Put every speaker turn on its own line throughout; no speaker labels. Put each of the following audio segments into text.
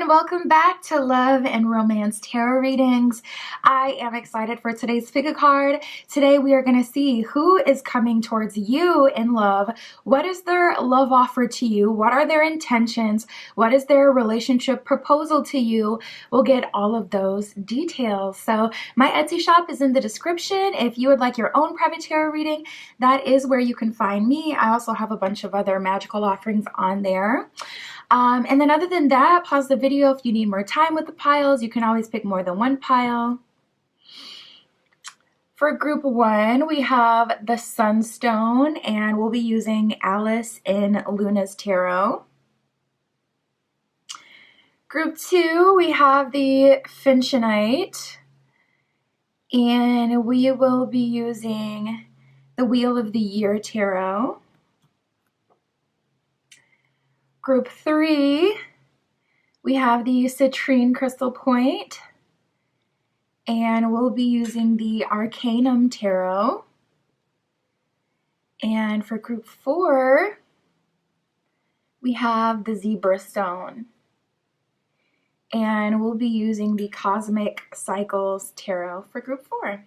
and welcome back to Love and Romance Tarot Readings. I am excited for today's pick a card. Today we are going to see who is coming towards you in love. What is their love offer to you? What are their intentions? What is their relationship proposal to you? We'll get all of those details. So my Etsy shop is in the description. If you would like your own private tarot reading, that is where you can find me. I also have a bunch of other magical offerings on there. And then other than that, pause the video if you need more time with the piles. You can always pick more than one pile. For group one, we have the Sunstone, and we'll be using Alice in Luna's Tarot. Group two, we have the Finchonite, and we will be using the Wheel of the Year Tarot. Group three, we have the Citrine Crystal Point, and we'll be using the Arcanum Tarot. And for group four, we have the Zebra Stone, and we'll be using the Cosmic Cycles Tarot for group four.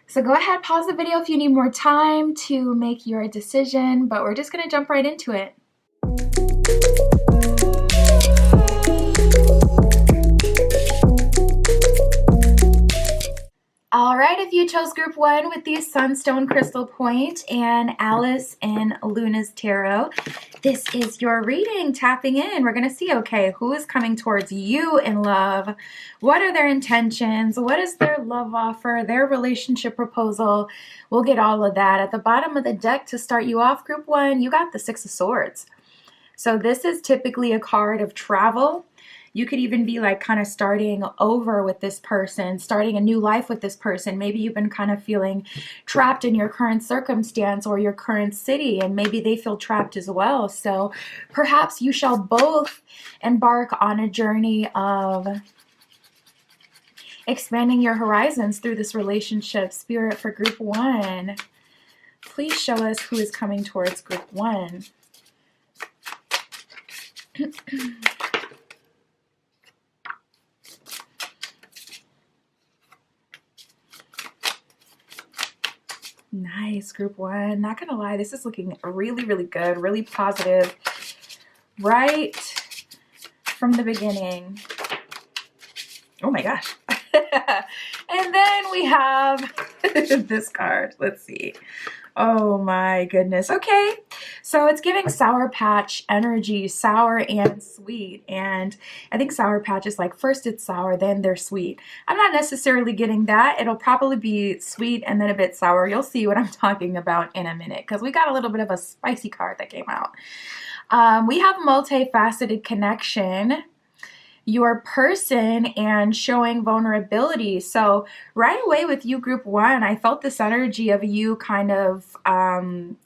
So go ahead, pause the video if you need more time to make your decision, but we're just going to jump right into it. All right, if you chose group one with the Sunstone Crystal Point and Alice in Luna's Tarot, this is your reading. Tapping in, we're going to see, okay, who is coming towards you in love? What are their intentions? What is their love offer, their relationship proposal? We'll get all of that. At the bottom of the deck to start you off, group one, you got the Six of Swords. So this is typically a card of travel. You could even be like kind of starting over with this person, starting a new life with this person. Maybe you've been kind of feeling trapped in your current circumstance or your current city, and maybe they feel trapped as well. So perhaps you shall both embark on a journey of expanding your horizons through this relationship. Spirit, for group one, please show us who is coming towards group one. Nice, group one. Not gonna lie, this is looking really, really good, really positive right from the beginning. Oh my gosh. And then we have this card. Let's see. Oh my goodness. Okay, so it's giving Sour Patch energy, sour and sweet. And I think Sour Patch is like, first it's sour, then they're sweet. I'm not necessarily getting that. It'll probably be sweet and then a bit sour. You'll see what I'm talking about in a minute, because we got a little bit of a spicy card that came out. We have multifaceted connection, your person, and showing vulnerability. So right away with you, group one, I felt this energy of you kind of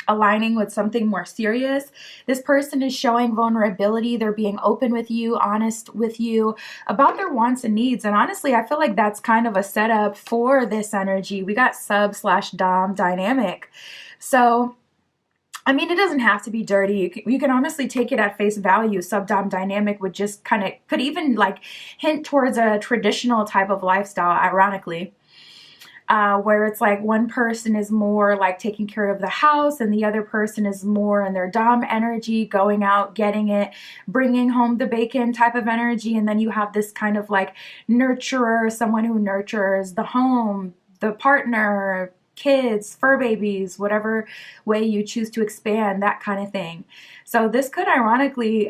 aligning with something more serious. This person is showing vulnerability. They're being open with you, honest with you about their wants and needs. And honestly, I feel like that's kind of a setup for this energy. We got sub/dom dynamic. So I mean, it doesn't have to be dirty. You can honestly take it at face value. Sub-dom dynamic would just kind of, could even like hint towards a traditional type of lifestyle, ironically, where it's like one person is more like taking care of the house and the other person is more in their dom energy, going out, getting it, bringing home the bacon type of energy. And then you have this kind of like nurturer, someone who nurtures the home, the partner, kids, fur babies, whatever way you choose to expand, that kind of thing. So this could ironically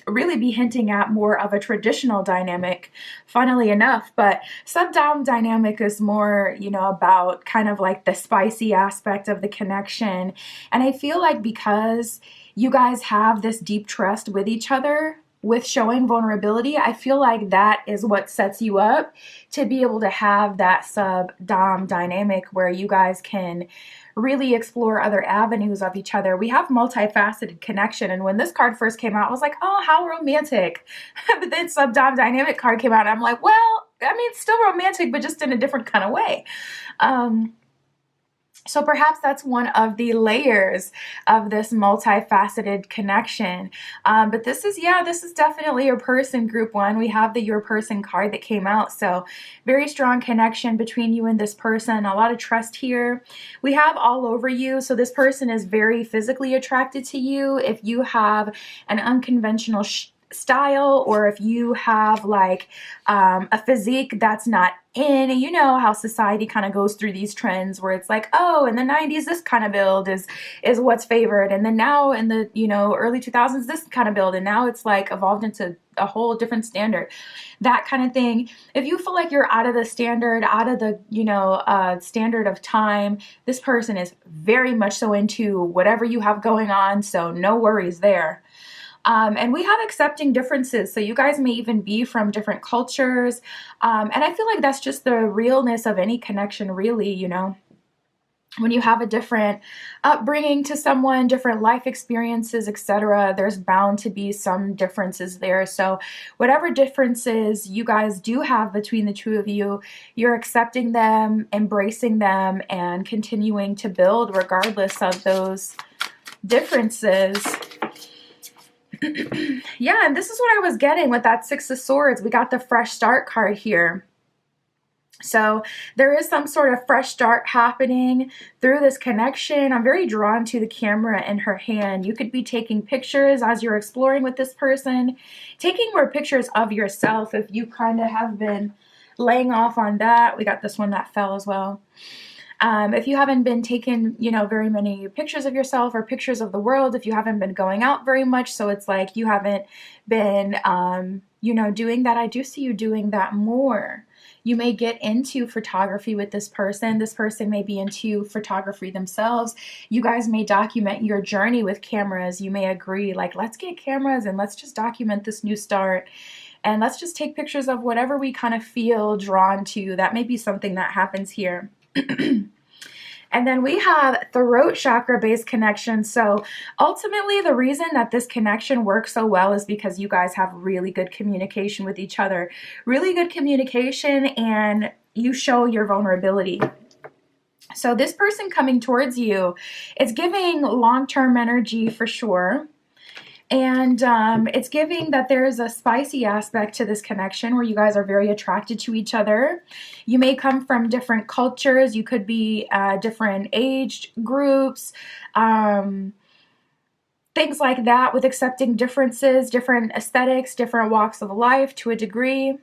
really be hinting at more of a traditional dynamic, funnily enough. But sub-dom dynamic is more, you know, about kind of like the spicy aspect of the connection. And I feel like because you guys have this deep trust with each other, with showing vulnerability, I feel like that is what sets you up to be able to have that sub-dom dynamic where you guys can really explore other avenues of each other. We have multifaceted connection, and when this card first came out, I was like, oh, how romantic. But then sub-dom dynamic card came out, and I'm like, well, I mean, it's still romantic, but just in a different kind of way. So perhaps that's one of the layers of this multifaceted connection. But this is definitely your person, group one. We have the your person card that came out. So very strong connection between you and this person. A lot of trust here. We have all over you. So this person is very physically attracted to you. If you have an unconventional style, or if you have like a physique that's not in, you know how society kind of goes through these trends where it's like, oh, in the 90s this kind of build is what's favored, and then now in the early 2000s this kind of build, and now it's like evolved into a whole different standard, that kind of thing. If you feel like you're out of the standard, out of the standard of time, this person is very much so into whatever you have going on, so no worries there. And we have accepting differences. So you guys may even be from different cultures. And I feel like that's just the realness of any connection, really, When you have a different upbringing to someone, different life experiences, etc., there's bound to be some differences there. So whatever differences you guys do have between the two of you, you're accepting them, embracing them, and continuing to build regardless of those differences. Yeah, and this is what I was getting with that Six of Swords. We got the fresh start card here. So there is some sort of fresh start happening through this connection. I'm very drawn to the camera in her hand. You could be taking pictures as you're exploring with this person, taking more pictures of yourself if you kind of have been laying off on that. We got this one that fell as well. If you haven't been taking, very many pictures of yourself or pictures of the world, if you haven't been going out very much, so it's like you haven't been, doing that, I do see you doing that more. You may get into photography with this person. This person may be into photography themselves. You guys may document your journey with cameras. You may agree, like, let's get cameras and let's just document this new start. And let's just take pictures of whatever we kind of feel drawn to. That may be something that happens here. And then we have throat chakra based connection. So ultimately the reason that this connection works so well is because you guys have really good communication with each other, really good communication, and you show your vulnerability. So this person coming towards you, it's giving long-term energy for sure. And it's giving that there is a spicy aspect to this connection where you guys are very attracted to each other. You may come from different cultures. You could be different age groups, things like that, with accepting differences, different aesthetics, different walks of life to a degree.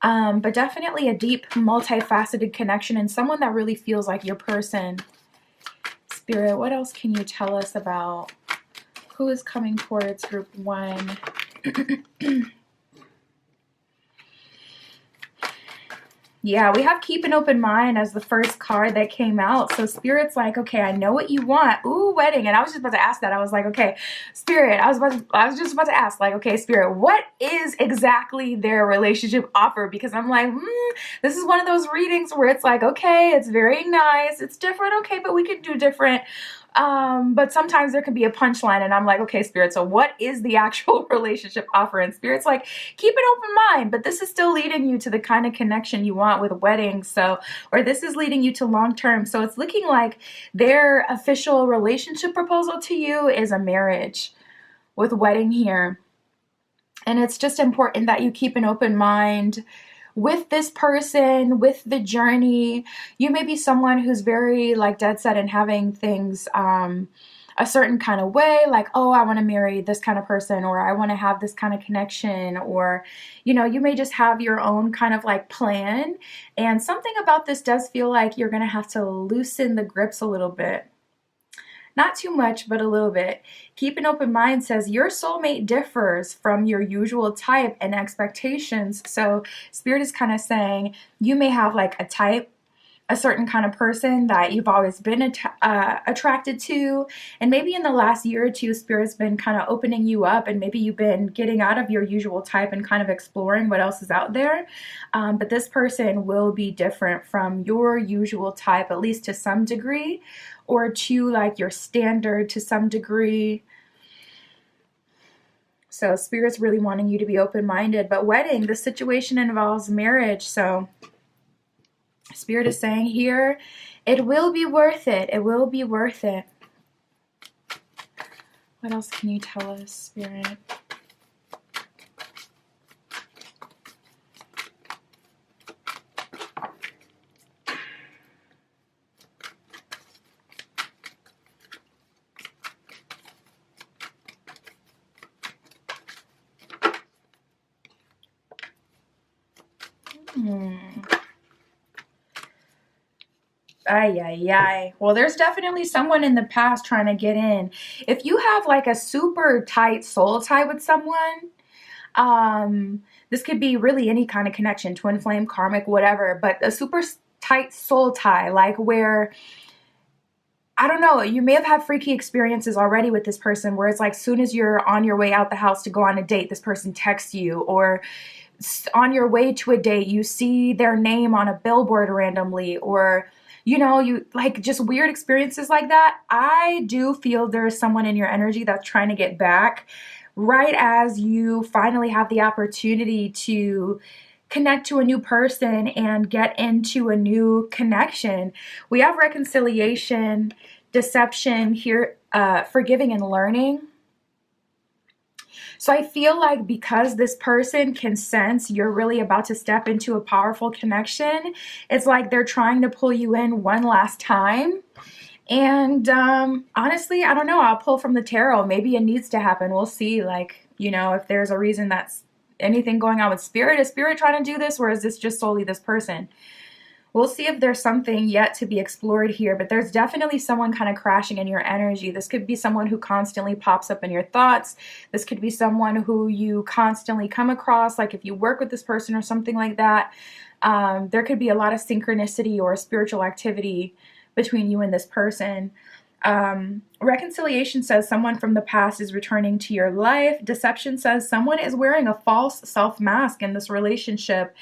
But definitely a deep, multifaceted connection and someone that really feels like your person. Spirit, what else can you tell us about who is coming towards group one? Yeah, we have keep an open mind as the first card that came out. So Spirit's like, okay, I know what you want. Ooh, wedding. And I was just about to ask that. I was like, okay, Spirit, I was just about to ask, like, okay, Spirit, what is exactly their relationship offer? Because I'm like, this is one of those readings where it's like, okay, it's very nice. It's different. Okay, but we can do different. But sometimes there can be a punchline and I'm like, okay, Spirit, so what is the actual relationship offer? And Spirit's like, keep an open mind, but this is still leading you to the kind of connection you want with weddings. So, or this is leading you to long-term. So it's looking like their official relationship proposal to you is a marriage with wedding here. And it's just important that you keep an open mind with this person, with the journey. You may be someone who's very like dead set in having things a certain kind of way, like, oh, I want to marry this kind of person, or I want to have this kind of connection, or, you may just have your own kind of like plan. And something about this does feel like you're going to have to loosen the grips a little bit. Not too much, but a little bit. Keep an open mind says your soulmate differs from your usual type and expectations. So Spirit is kind of saying you may have like a type, a certain kind of person that you've always been attracted to. And maybe in the last year or two, Spirit's been kind of opening you up, and maybe you've been getting out of your usual type and kind of exploring what else is out there. But this person will be different from your usual type, at least to some degree, or to like your standard to some degree. So Spirit's really wanting you to be open-minded. But wedding, the situation involves marriage. So Spirit is saying here It will be worth it. It will be worth it. What else can you tell us, Spirit? Ay, ay, ay. Well, there's definitely someone in the past trying to get in. If you have like a super tight soul tie with someone, this could be really any kind of connection, twin flame, karmic, whatever, but a super tight soul tie, like where, I don't know, you may have had freaky experiences already with this person where it's like soon as you're on your way out the house to go on a date, this person texts you, or on your way to a date, you see their name on a billboard randomly, or you know, you like just weird experiences like that. I do feel there's someone in your energy that's trying to get back right as you finally have the opportunity to connect to a new person and get into a new connection. We have reconciliation, deception here, forgiving and learning. So I feel like because this person can sense you're really about to step into a powerful connection, it's like they're trying to pull you in one last time. And honestly, I don't know. I'll pull from the tarot. Maybe it needs to happen. We'll see, like, you know, if there's a reason that's anything going on with spirit. Is spirit trying to do this, or is this just solely this person? We'll see if there's something yet to be explored here, but there's definitely someone kind of crashing in your energy. This could be someone who constantly pops up in your thoughts. This could be someone who you constantly come across, like if you work with this person or something like that. There could be a lot of synchronicity or spiritual activity between you and this person. Reconciliation says someone from the past is returning to your life. Deception says someone is wearing a false self-mask in this relationship.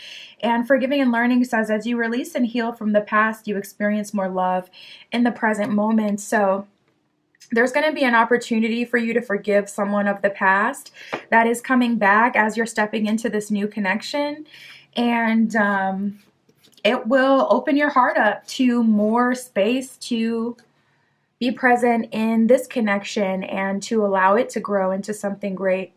And forgiving and learning says as you release and heal from the past, you experience more love in the present moment. So there's going to be an opportunity for you to forgive someone of the past that is coming back as you're stepping into this new connection. And it will open your heart up to more space to be present in this connection and to allow it to grow into something great.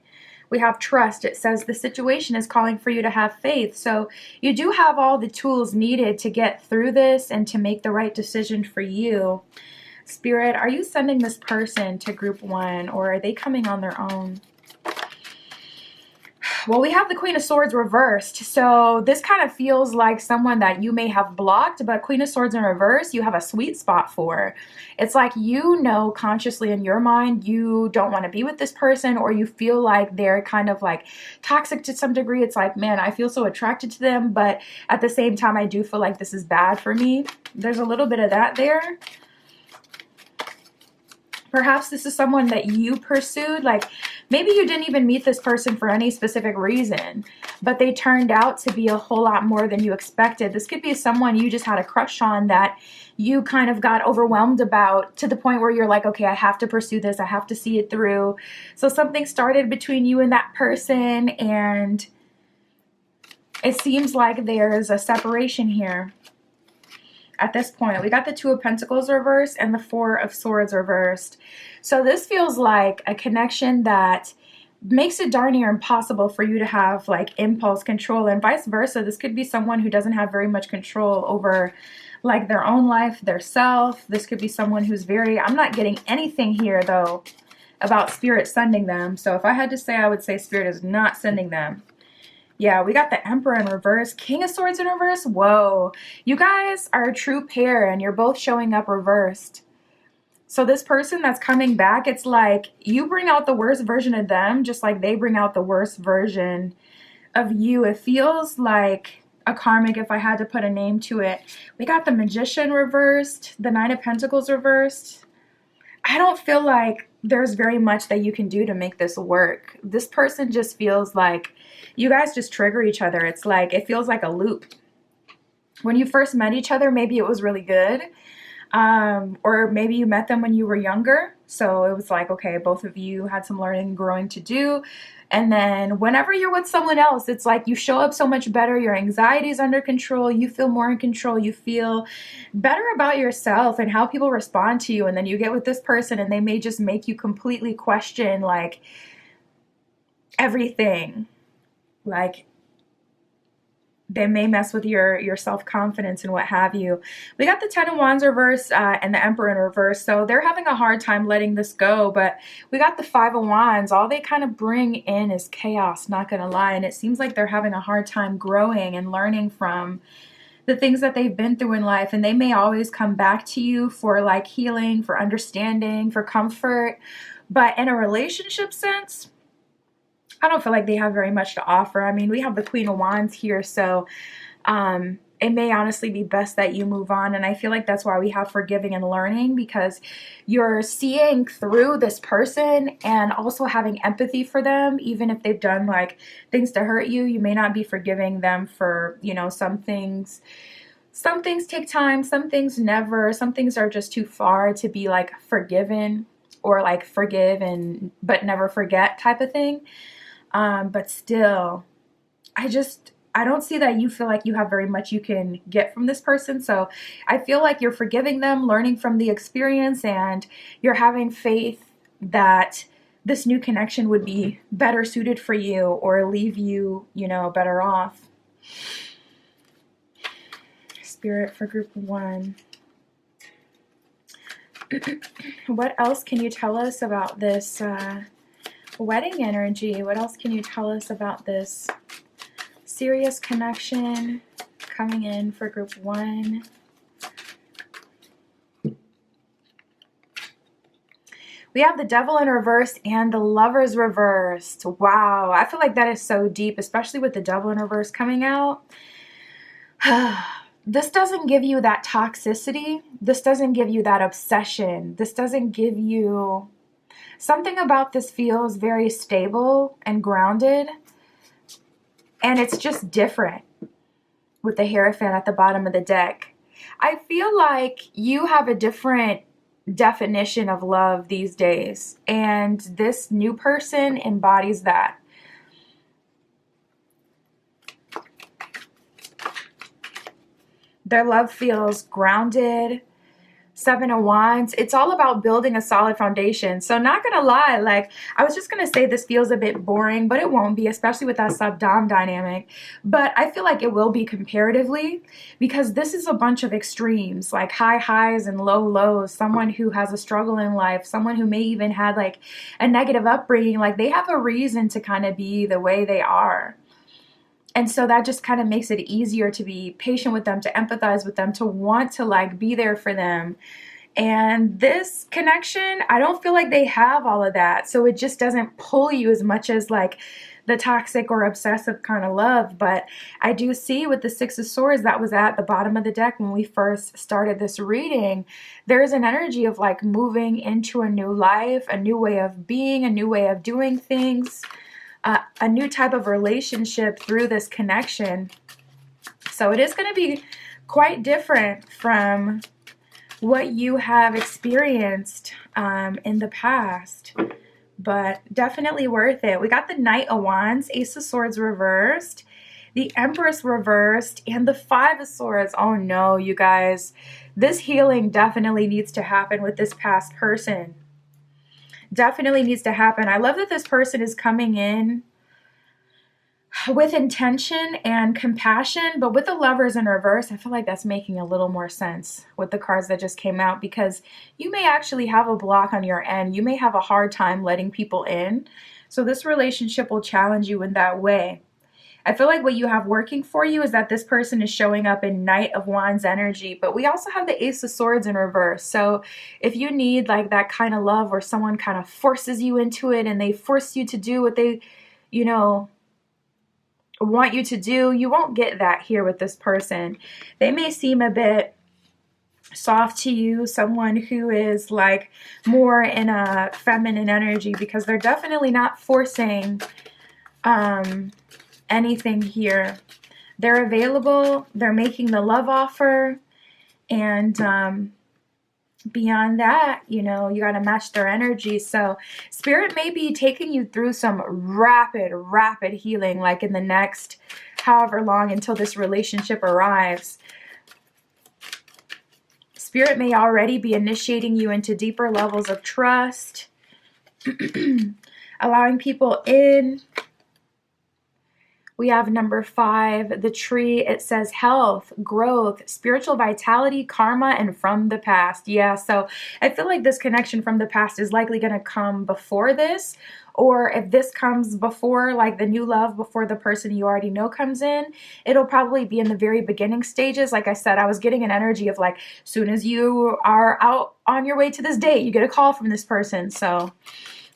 We have trust. It says the situation is calling for you to have faith. So you do have all the tools needed to get through this and to make the right decision for you. Spirit, are you sending this person to group 1, or are they coming on their own? Well, we have the Queen of Swords reversed. So this kind of feels like someone that you may have blocked, but Queen of Swords in reverse, you have a sweet spot for. It's like, you know, consciously in your mind, you don't want to be with this person, or you feel like they're kind of like toxic to some degree. It's like, man, I feel so attracted to them, but at the same time, I do feel like this is bad for me. There's a little bit of that there. Perhaps this is someone that you pursued, like maybe you didn't even meet this person for any specific reason, but they turned out to be a whole lot more than you expected. This could be someone you just had a crush on that you kind of got overwhelmed about to the point where you're like, okay, I have to pursue this. I have to see it through. So something started between you and that person, and it seems like there's a separation here. At this point, we got the 2 of Pentacles reversed and the 4 of Swords reversed. So this feels like a connection that makes it darn near impossible for you to have like impulse control, and vice versa. This could be someone who doesn't have very much control over like their own life, their self. This could be someone who's very, I'm not getting anything here though about Spirit sending them. So if I had to say, I would say Spirit is not sending them. Yeah, we got the Emperor in reverse, King of Swords in reverse. Whoa, you guys are a true pair and you're both showing up reversed. So this person that's coming back, it's like you bring out the worst version of them just like they bring out the worst version of you. It feels like a karmic if I had to put a name to it. We got the Magician reversed, the 9 of Pentacles reversed. I don't feel like there's very much that you can do to make this work. This person just feels like you guys just trigger each other. It's like, it feels like a loop. When you first met each other, maybe it was really good. Or maybe you met them when you were younger. So it was like, okay, both of you had some learning and growing to do. And then whenever you're with someone else, it's like you show up so much better. Your anxiety is under control. You feel more in control. You feel better about yourself and how people respond to you. And then you get with this person and they may just make you completely question like everything. Like they may mess with your self-confidence and what have you. We got the Ten of Wands reverse and the Emperor in reverse. So they're having a hard time letting this go. But we got the Five of Wands. All they kind of bring in is chaos, not going to lie. And it seems like they're having a hard time growing and learning from the things that they've been through in life. And they may always come back to you for like healing, for understanding, for comfort. But in a relationship sense, I don't feel like they have very much to offer. I mean, we have the Queen of Wands here, so it may honestly be best that you move on. And I feel like that's why we have forgiving and learning, because you're seeing through this person and also having empathy for them. Even if they've done like things to hurt you, you may not be forgiving them for, you know, some things. Some things take time, some things never. Some things are just too far to be like forgiven, or like forgive and but never forget type of thing. But still, I don't see that you feel like you have very much you can get from this person. So I feel like you're forgiving them, learning from the experience, and you're having faith that this new connection would be better suited for you or leave you, you know, better off. Spirit for group 1. What else can you tell us about this wedding energy? What else can you tell us about this serious connection coming in for group 1? We have the Devil in reverse and the Lovers reversed. Wow, I feel like that is so deep, especially with the Devil in reverse coming out. This doesn't give you that toxicity. This doesn't give you that obsession. This doesn't give you... Something about this feels very stable and grounded. And it's just different with the Hierophant at the bottom of the deck. I feel like you have a different definition of love these days. And this new person embodies that. Their love feels grounded. Seven of Wands. It's all about building a solid foundation. So not gonna lie, like I was just gonna say this feels a bit boring, but it won't be, especially with that sub-dom dynamic. But I feel like it will be comparatively, because this is a bunch of extremes, like high highs and low lows. Someone who has a struggle in life, someone who may even had like a negative upbringing, like they have a reason to kind of be the way they are. And so that just kind of makes it easier to be patient with them, to empathize with them, to want to like be there for them. And this connection, I don't feel like they have all of that. So it just doesn't pull you as much as like the toxic or obsessive kind of love. But I do see with the Six of Swords that was at the bottom of the deck when we first started this reading, there's an energy of like moving into a new life, a new way of being, a new way of doing things. A new type of relationship through this connection. So it is going to be quite different from what you have experienced in the past, but definitely worth it. We got the Knight of Wands, Ace of Swords reversed, the Empress reversed, and the Five of Swords. Oh no, you guys. This healing definitely needs to happen with this past person. Definitely needs to happen. I love that this person is coming in with intention and compassion, but with the Lovers in reverse, I feel like that's making a little more sense with the cards that just came out, because you may actually have a block on your end. You may have a hard time letting people in. So this relationship will challenge you in that way. I feel like what you have working for you is that this person is showing up in Knight of Wands energy, but we also have the Ace of Swords in reverse. So if you need like that kind of love where someone kind of forces you into it and they force you to do what they, you know, want you to do, you won't get that here with this person. They may seem a bit soft to you, someone who is like more in a feminine energy, because they're definitely not forcing anything here. They're available, they're making the love offer, and beyond that, you know, you got to match their energy. So spirit may be taking you through some rapid healing, like in the next however long until this relationship arrives. Spirit may already be initiating you into deeper levels of trust, allowing people in. We have number 5, the tree. It says health, growth, spiritual vitality, karma, and from the past. Yeah, so I feel like this connection from the past is likely going to come before this. Or if this comes before, like the new love, before the person you already know comes in, it'll probably be in the very beginning stages. Like I said, I was getting an energy of like, soon as you are out on your way to this date, you get a call from this person. So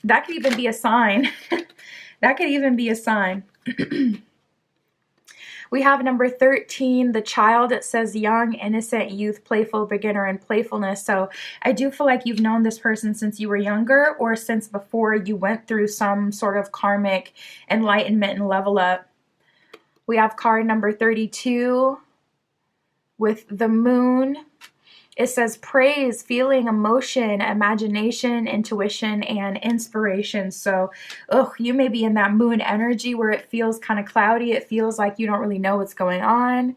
that could even be a sign. That could even be a sign. We have number 13, the child. It says young, innocent, youth, playful, beginner, and playfulness. So I do feel like you've known this person since you were younger, or since before you went through some sort of karmic enlightenment and level up. We have card number 32 with the moon. It says praise, feeling, emotion, imagination, intuition, and inspiration. So, you may be in that moon energy where it feels kind of cloudy. It feels like you don't really know what's going on.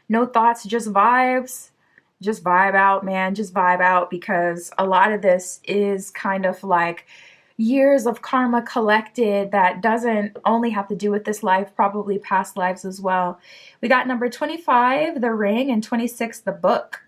No thoughts, just vibes. Just vibe out, man. Just vibe out, because a lot of this is kind of like years of karma collected that doesn't only have to do with this life, probably past lives as well. We got number 25, the ring, and 26, the book.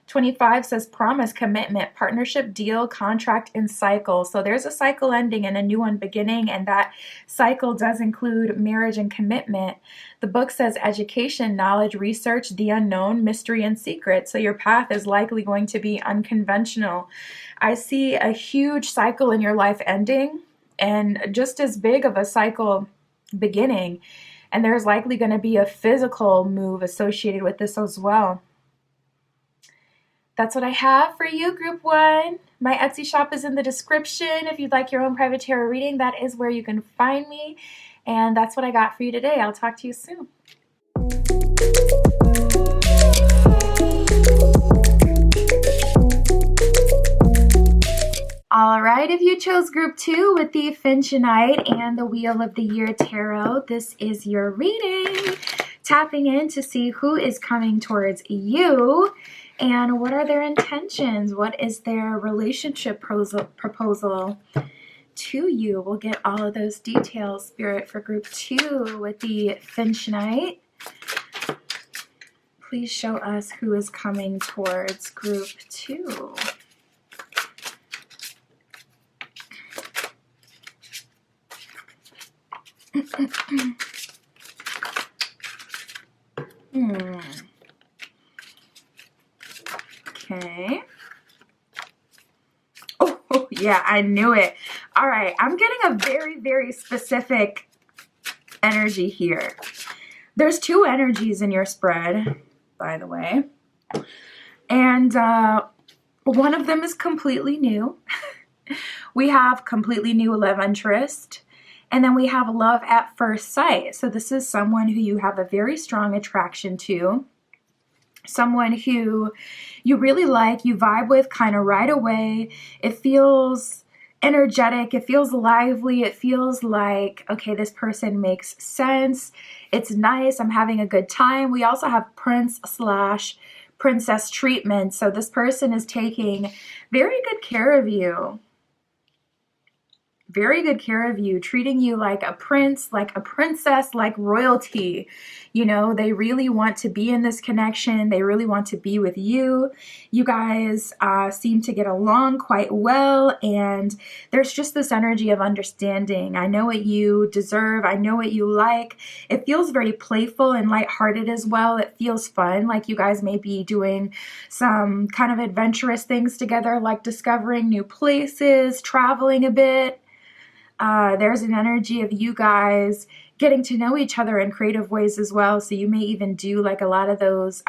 25 says promise, commitment, partnership, deal, contract, and cycle. So there's a cycle ending and a new one beginning, and that cycle does include marriage and commitment. The book says education, knowledge, research, the unknown, mystery, and secret. So your path is likely going to be unconventional. I see a huge cycle in your life ending, and just as big of a cycle beginning. And there's likely going to be a physical move associated with this as well. That's what I have for you, Group 1. My Etsy shop is in the description. If you'd like your own private tarot reading, that is where you can find me. And that's what I got for you today. I'll talk to you soon. All right, if you chose Group 2 with the Finchonite and the Wheel of the Year Tarot, this is your reading. Tapping in to see who is coming towards you. And what are their intentions? What is their relationship proposal to you? We'll get all of those details, Spirit, for Group 2 with the Finchonite. Please show us who is coming towards Group 2. Okay. Oh, yeah, I knew it. All right, I'm getting a very specific energy here. There's 2 energies in your spread, by the way. And one of them is completely new. We have completely new love interest. And then we have love at first sight. So this is someone who you have a very strong attraction to. Someone who you really like, you vibe with kind of right away. It feels energetic. It feels lively. It feels like, okay, this person makes sense. It's nice. I'm having a good time. We also have prince/princess treatment. So this person is taking very good care of you. Very good care of you, treating you like a prince, like a princess, like royalty. You know, they really want to be in this connection. They really want to be with you. You guys seem to get along quite well, and there's just this energy of understanding. I know what you deserve. I know what you like. It feels very playful and lighthearted as well. It feels fun, like you guys may be doing some kind of adventurous things together, like discovering new places, traveling a bit. There's an energy of you guys getting to know each other in creative ways as well. So you may even do like a lot of those,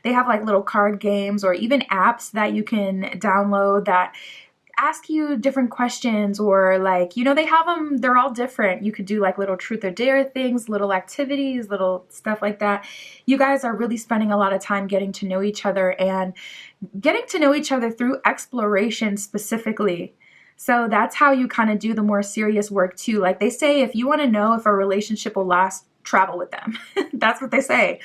they have like little card games or even apps that you can download that ask you different questions, or like, you know, they have them, they're all different. You could do like little truth or dare things, little activities, little stuff like that. You guys are really spending a lot of time getting to know each other, and getting to know each other through exploration specifically. So that's how you kind of do the more serious work too. Like they say, if you want to know if a relationship will last, travel with them. That's what they say.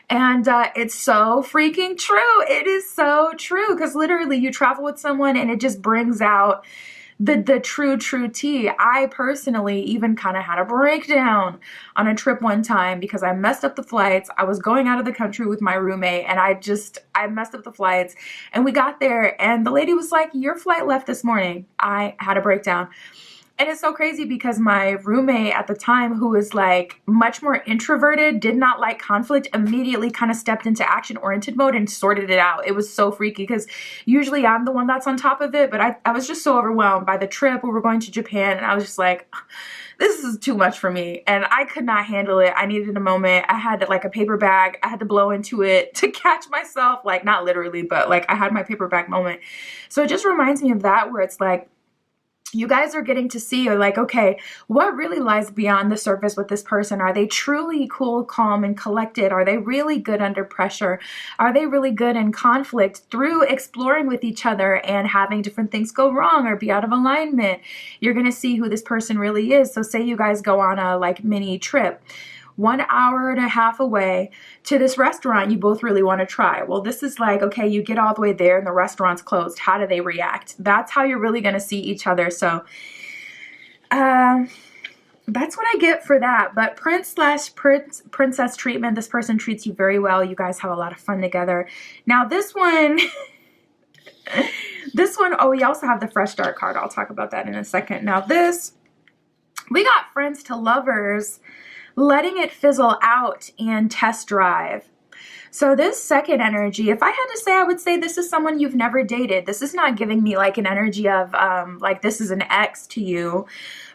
And it's so freaking true. It is so true, because literally you travel with someone and it just brings out the true tea. I personally even kind of had a breakdown on a trip one time because I messed up the flights. I was going out of the country with my roommate, and I messed up the flights, and we got there and the lady was like, your flight left this morning. I had a breakdown. And it's so crazy because my roommate at the time, who was like much more introverted, did not like conflict, immediately kind of stepped into action-oriented mode and sorted it out. It was so freaky because usually I'm the one that's on top of it, but I was just so overwhelmed by the trip. We were going to Japan, and I was just like, this is too much for me, and I could not handle it. I needed a moment. I had like a paper bag. I had to blow into it to catch myself, like not literally, but like I had my paper bag moment. So it just reminds me of that, where it's like, you guys are getting to see, like, okay, what really lies beyond the surface with this person? Are they truly cool, calm, and collected? Are they really good under pressure? Are they really good in conflict? Through exploring with each other and having different things go wrong or be out of alignment, you're going to see who this person really is. So say you guys go on a like mini trip, 1.5 hours away to this restaurant you both really want to try. Well, this is like, okay, you get all the way there and the restaurant's closed. How do they react? That's how you're really going to see each other. So that's what I get for that. But princess treatment, this person treats you very well. You guys have a lot of fun together. Now this one, oh, we also have the fresh start card. I'll talk about that in a second. Now this, we got friends to lovers, letting it fizzle out and test drive. So this second energy, if I had to say, I would say this is someone you've never dated. This is not giving me like an energy of like this is an ex to you.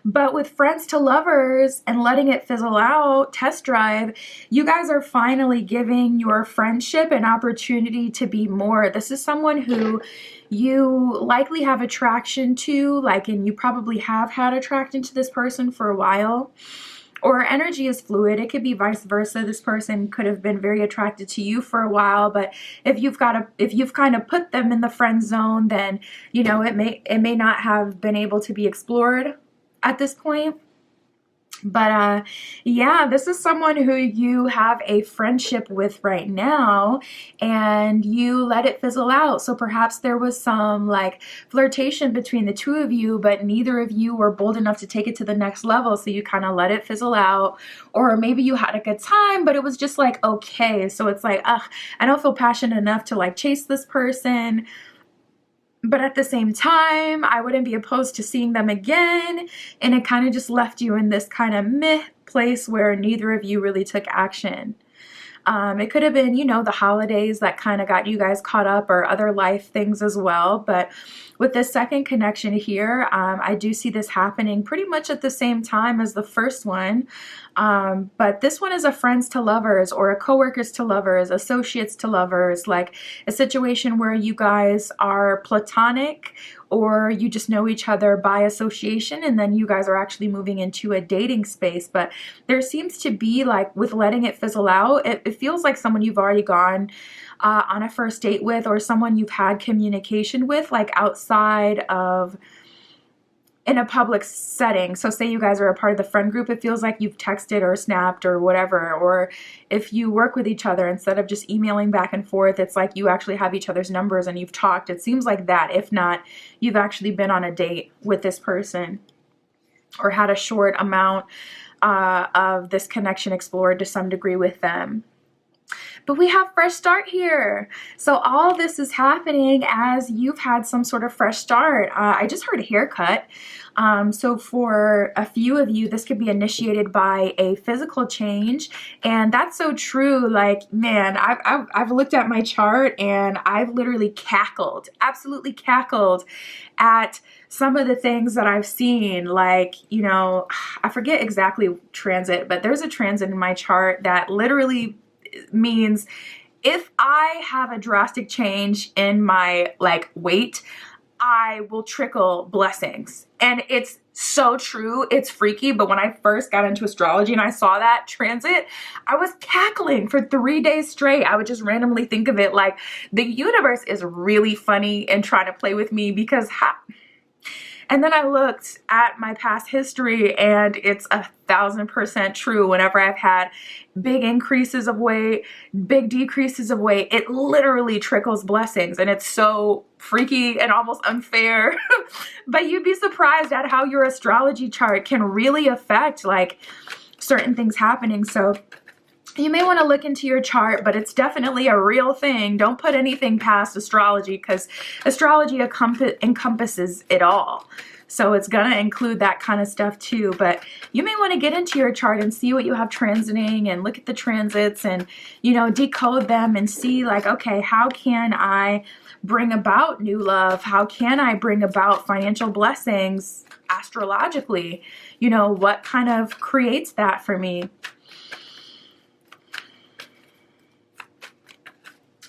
But with friends to lovers and letting it fizzle out, test drive, you guys are finally giving your friendship an opportunity to be more. This is someone who you likely have attraction to, like, and you probably have had attraction to this person for a while. Or energy is fluid. It could be vice versa. This person could have been very attracted to you for a while, but if you've kind of put them in the friend zone, then you know it may not have been able to be explored at this point. But yeah, this is someone who you have a friendship with right now, and you let it fizzle out. So perhaps there was some like flirtation between the two of you, but neither of you were bold enough to take it to the next level. So you kind of let it fizzle out. Or maybe you had a good time, but it was just like, okay. So it's like, ugh, I don't feel passionate enough to like chase this person. But at the same time, I wouldn't be opposed to seeing them again. And it kind of just left you in this kind of meh place where neither of you really took action. It could have been, you know, the holidays that kind of got you guys caught up, or other life things as well. But with this second connection here, I do see this happening pretty much at the same time as the first one. But this one is a friends to lovers, or a coworkers to lovers, associates to lovers, like a situation where you guys are platonic, or you just know each other by association, and then you guys are actually moving into a dating space. But there seems to be, like, with letting it fizzle out, it feels like someone you've already gone on a first date with, or someone you've had communication with, like outside of in a public setting. So say you guys are a part of the friend group, it feels like you've texted or snapped or whatever. Or if you work with each other, instead of just emailing back and forth, it's like you actually have each other's numbers and you've talked. It seems like that. If not, you've actually been on a date with this person, or had a short amount of this connection explored to some degree with them. But we have fresh start here. So all this is happening as you've had some sort of fresh start. I just heard a haircut. So for a few of you, this could be initiated by a physical change. And that's so true. Like, man, I've looked at my chart and I've literally cackled, absolutely cackled at some of the things that I've seen. Like, you know, I forget exactly transit, but there's a transit in my chart that literally means if I have a drastic change in my like weight, I will trickle blessings. And it's so true. It's freaky. But when I first got into astrology and I saw that transit, I was cackling for 3 days straight. I would just randomly think of it like the universe is really funny and trying to play with me because and then I looked at my past history and it's 1,000% true. Whenever I've had big increases of weight, big decreases of weight, it literally trickles blessings. And it's so freaky and almost unfair. But you'd be surprised at how your astrology chart can really affect like certain things happening. So you may want to look into your chart, but it's definitely a real thing. Don't put anything past astrology because astrology encompasses it all. So it's going to include that kind of stuff too. But you may want to get into your chart and see what you have transiting and look at the transits and, you know, decode them and see like, okay, how can I bring about new love? How can I bring about financial blessings astrologically? You know, what kind of creates that for me?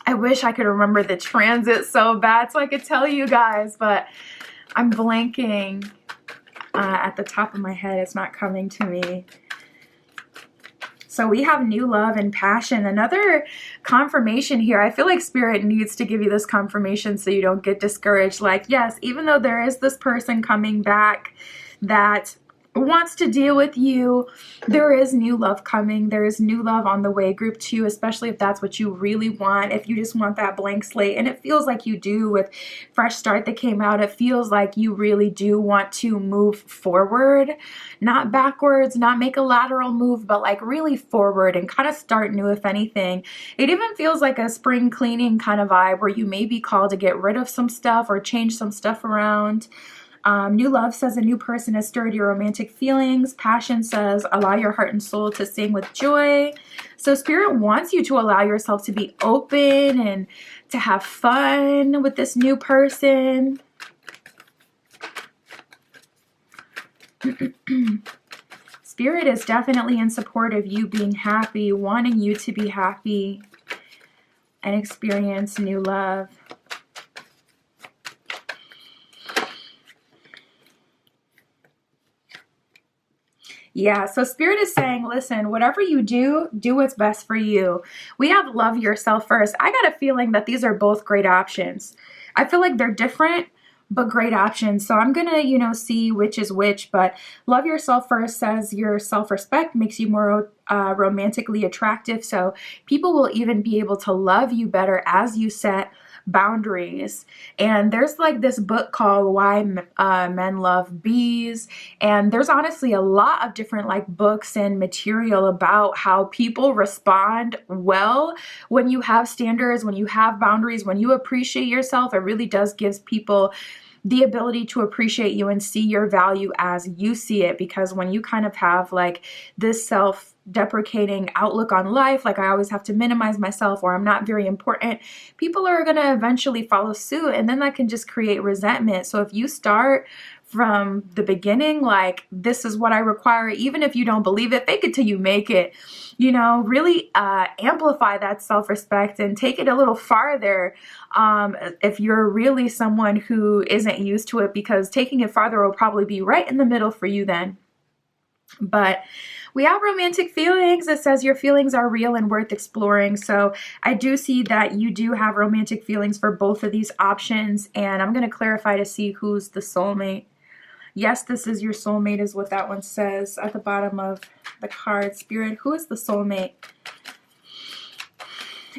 I wish I could remember the transit so bad so I could tell you guys, but I'm blanking at the top of my head. It's not coming to me. So we have new love and passion. Another confirmation here. I feel like Spirit needs to give you this confirmation so you don't get discouraged. Like, yes, even though there is this person coming back that wants to deal with you, there is new love coming. There is new love on the way. Group 2, especially if that's what you really want. If you just want that blank slate, and it feels like you do with Fresh Start that came out, it feels like you really do want to move forward, not backwards, not make a lateral move, but like really forward and kind of start new if anything. It even feels like a spring cleaning kind of vibe where you may be called to get rid of some stuff or change some stuff around. New love says a new person has stirred your romantic feelings. Passion says allow your heart and soul to sing with joy. So Spirit wants you to allow yourself to be open and to have fun with this new person. Spirit is definitely in support of you being happy, wanting you to be happy and experience new love. Yeah, so Spirit is saying, listen, whatever you do, do what's best for you. We have love yourself first. I got a feeling that these are both great options. I feel like they're different, but great options. So I'm going to, you know, see which is which, but love yourself first says your self-respect makes you more romantically attractive. So people will even be able to love you better as you set boundaries. And there's like this book called Why Men Love Bees. And there's honestly a lot of different like books and material about how people respond well when you have standards, when you have boundaries, when you appreciate yourself. It really does give people the ability to appreciate you and see your value as you see it. Because when you kind of have like this self-deprecating outlook on life, like I always have to minimize myself or I'm not very important, people are going to eventually follow suit, and then that can just create resentment. So if you start from the beginning, like this is what I require, even if you don't believe it, fake it till you make it, you know, really amplify that self-respect and take it a little farther if you're really someone who isn't used to it, because taking it farther will probably be right in the middle for you then. But we have romantic feelings. It says your feelings are real and worth exploring. So I do see that you do have romantic feelings for both of these options. And I'm going to clarify to see who's the soulmate. Yes, this is your soulmate is what that one says at the bottom of the card. Spirit, who is the soulmate?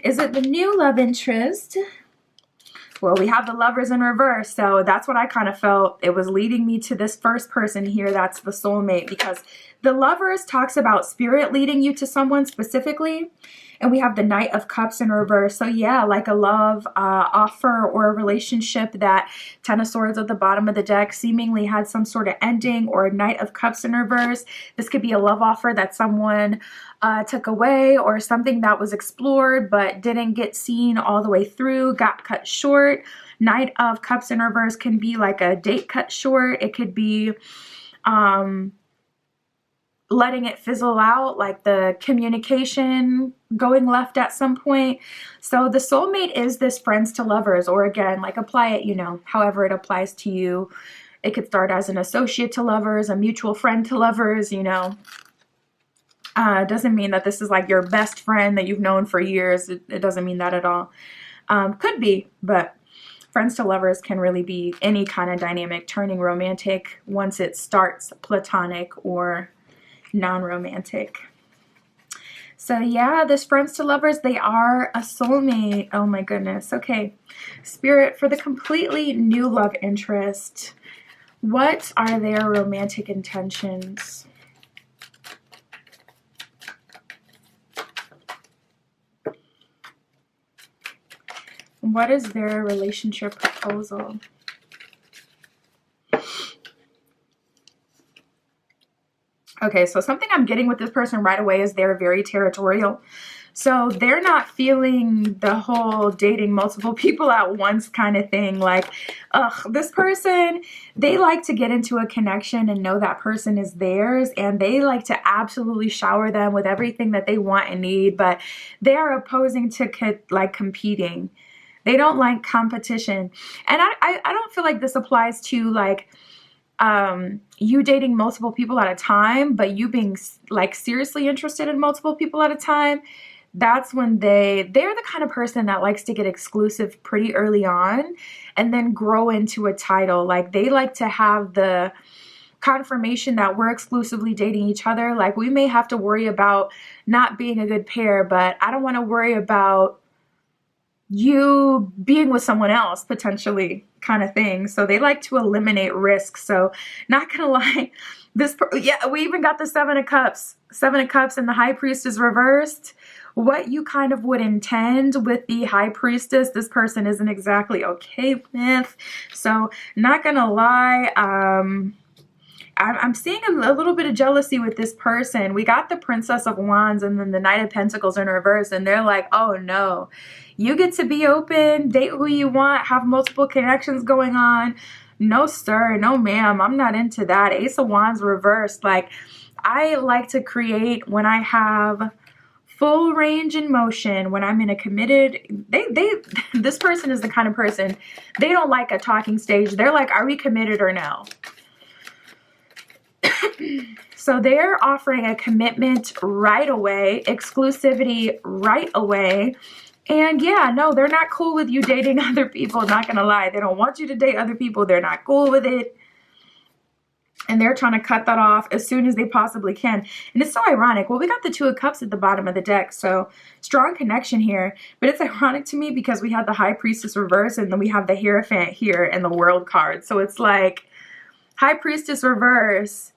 Is it the new love interest? Well, we have the Lovers in reverse, so that's what I kind of felt. It was leading me to this first person here that's the soulmate, because the Lovers talks about Spirit leading you to someone specifically, and we have the Knight of Cups in reverse. So yeah, like a love offer or a relationship that Ten of Swords at the bottom of the deck seemingly had some sort of ending, or Knight of Cups in reverse. This could be a love offer that someone took away, or something that was explored but didn't get seen all the way through, got cut short. Knight of Cups in reverse can be like a date cut short. It could be letting it fizzle out, like the communication going left at some point. So the soulmate is this friends to lovers, or again, like apply it, you know, however it applies to you. It could start as an associate to lovers, a mutual friend to lovers, you know. Doesn't mean that this is like your best friend that you've known for years. It doesn't mean that at all. Could be, but friends to lovers can really be any kind of dynamic, turning romantic once it starts platonic or non-romantic. So yeah, this friends to lovers, they are a soulmate. Oh my goodness. Okay. Spirit, for the completely new love interest, what are their romantic intentions? What is their relationship proposal? Okay, so something I'm getting with this person right away is they're very territorial. So they're not feeling the whole dating multiple people at once kind of thing. Like, ugh, this person, they like to get into a connection and know that person is theirs. And they like to absolutely shower them with everything that they want and need. But they are opposing to competing. They don't like competition. And I don't feel like this applies to like you dating multiple people at a time, but you being like seriously interested in multiple people at a time. That's when they're the kind of person that likes to get exclusive pretty early on and then grow into a title. Like they like to have the confirmation that we're exclusively dating each other. Like we may have to worry about not being a good pair, but I don't want to worry about you being with someone else potentially kind of thing. So they like to eliminate risk. So not gonna lie, yeah, we even got the Seven of Cups. Seven of Cups and the High Priestess reversed. What you kind of would intend with the High Priestess, this person isn't exactly okay with. So not gonna lie, I'm seeing a little bit of jealousy with this person. We got the Princess of Wands and then the Knight of Pentacles in reverse, and they're like, oh no, you get to be open, date who you want, have multiple connections going on. No sir, no ma'am, I'm not into that. Ace of Wands reversed. Like, I like to create when I have full range in motion, when I'm in a committed, this person is the kind of person, they don't like a talking stage. They're like, are we committed or no? So they're offering a commitment right away, exclusivity right away. And yeah, no, they're not cool with you dating other people. Not gonna lie. They don't want you to date other people. They're not cool with it. And they're trying to cut that off as soon as they possibly can. And it's so ironic. Well, we got the Two of Cups at the bottom of the deck. So strong connection here. But it's ironic to me because we have the High Priestess reverse and then we have the Hierophant here and the World card. So it's like High Priestess reverse.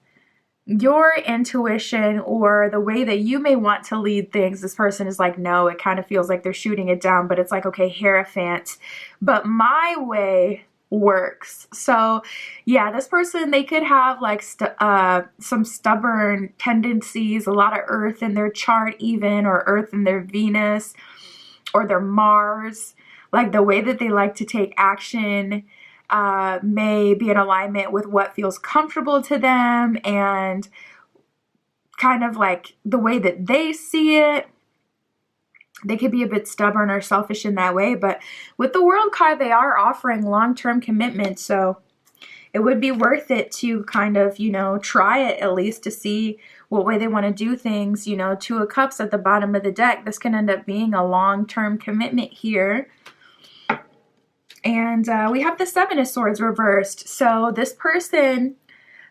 Your intuition or the way that you may want to lead things, this person is like, no, it kind of feels like they're shooting it down, but it's like, okay, Hierophant, but my way works. So yeah, this person, they could have like some stubborn tendencies, a lot of earth in their chart even, or earth in their Venus or their Mars, like the way that they like to take action may be in alignment with what feels comfortable to them and kind of like the way that they see it. They could be a bit stubborn or selfish in that way, but with the World card, they are offering long-term commitment. So it would be worth it to kind of, you know, try it at least to see what way they want to do things. You know, Two of Cups at the bottom of the deck. This can end up being a long-term commitment here. And we have the Seven of Swords reversed. So this person,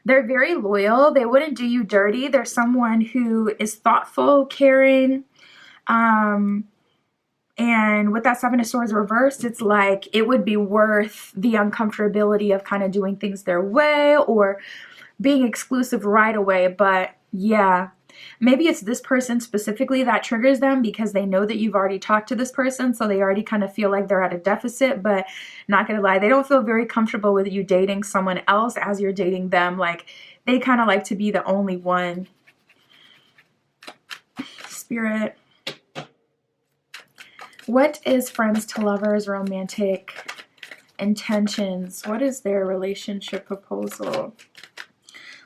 they're very loyal. They wouldn't do you dirty. They're someone who is thoughtful, caring. And with that Seven of Swords reversed, it's like it would be worth the uncomfortability of kind of doing things their way or being exclusive right away. But yeah, maybe it's this person specifically that triggers them because they know that you've already talked to this person, so they already kind of feel like they're at a deficit. But not gonna lie, they don't feel very comfortable with you dating someone else as you're dating them. Like, they kind of like to be the only one. Spirit, what is friends to lovers romantic intentions? What is their relationship proposal?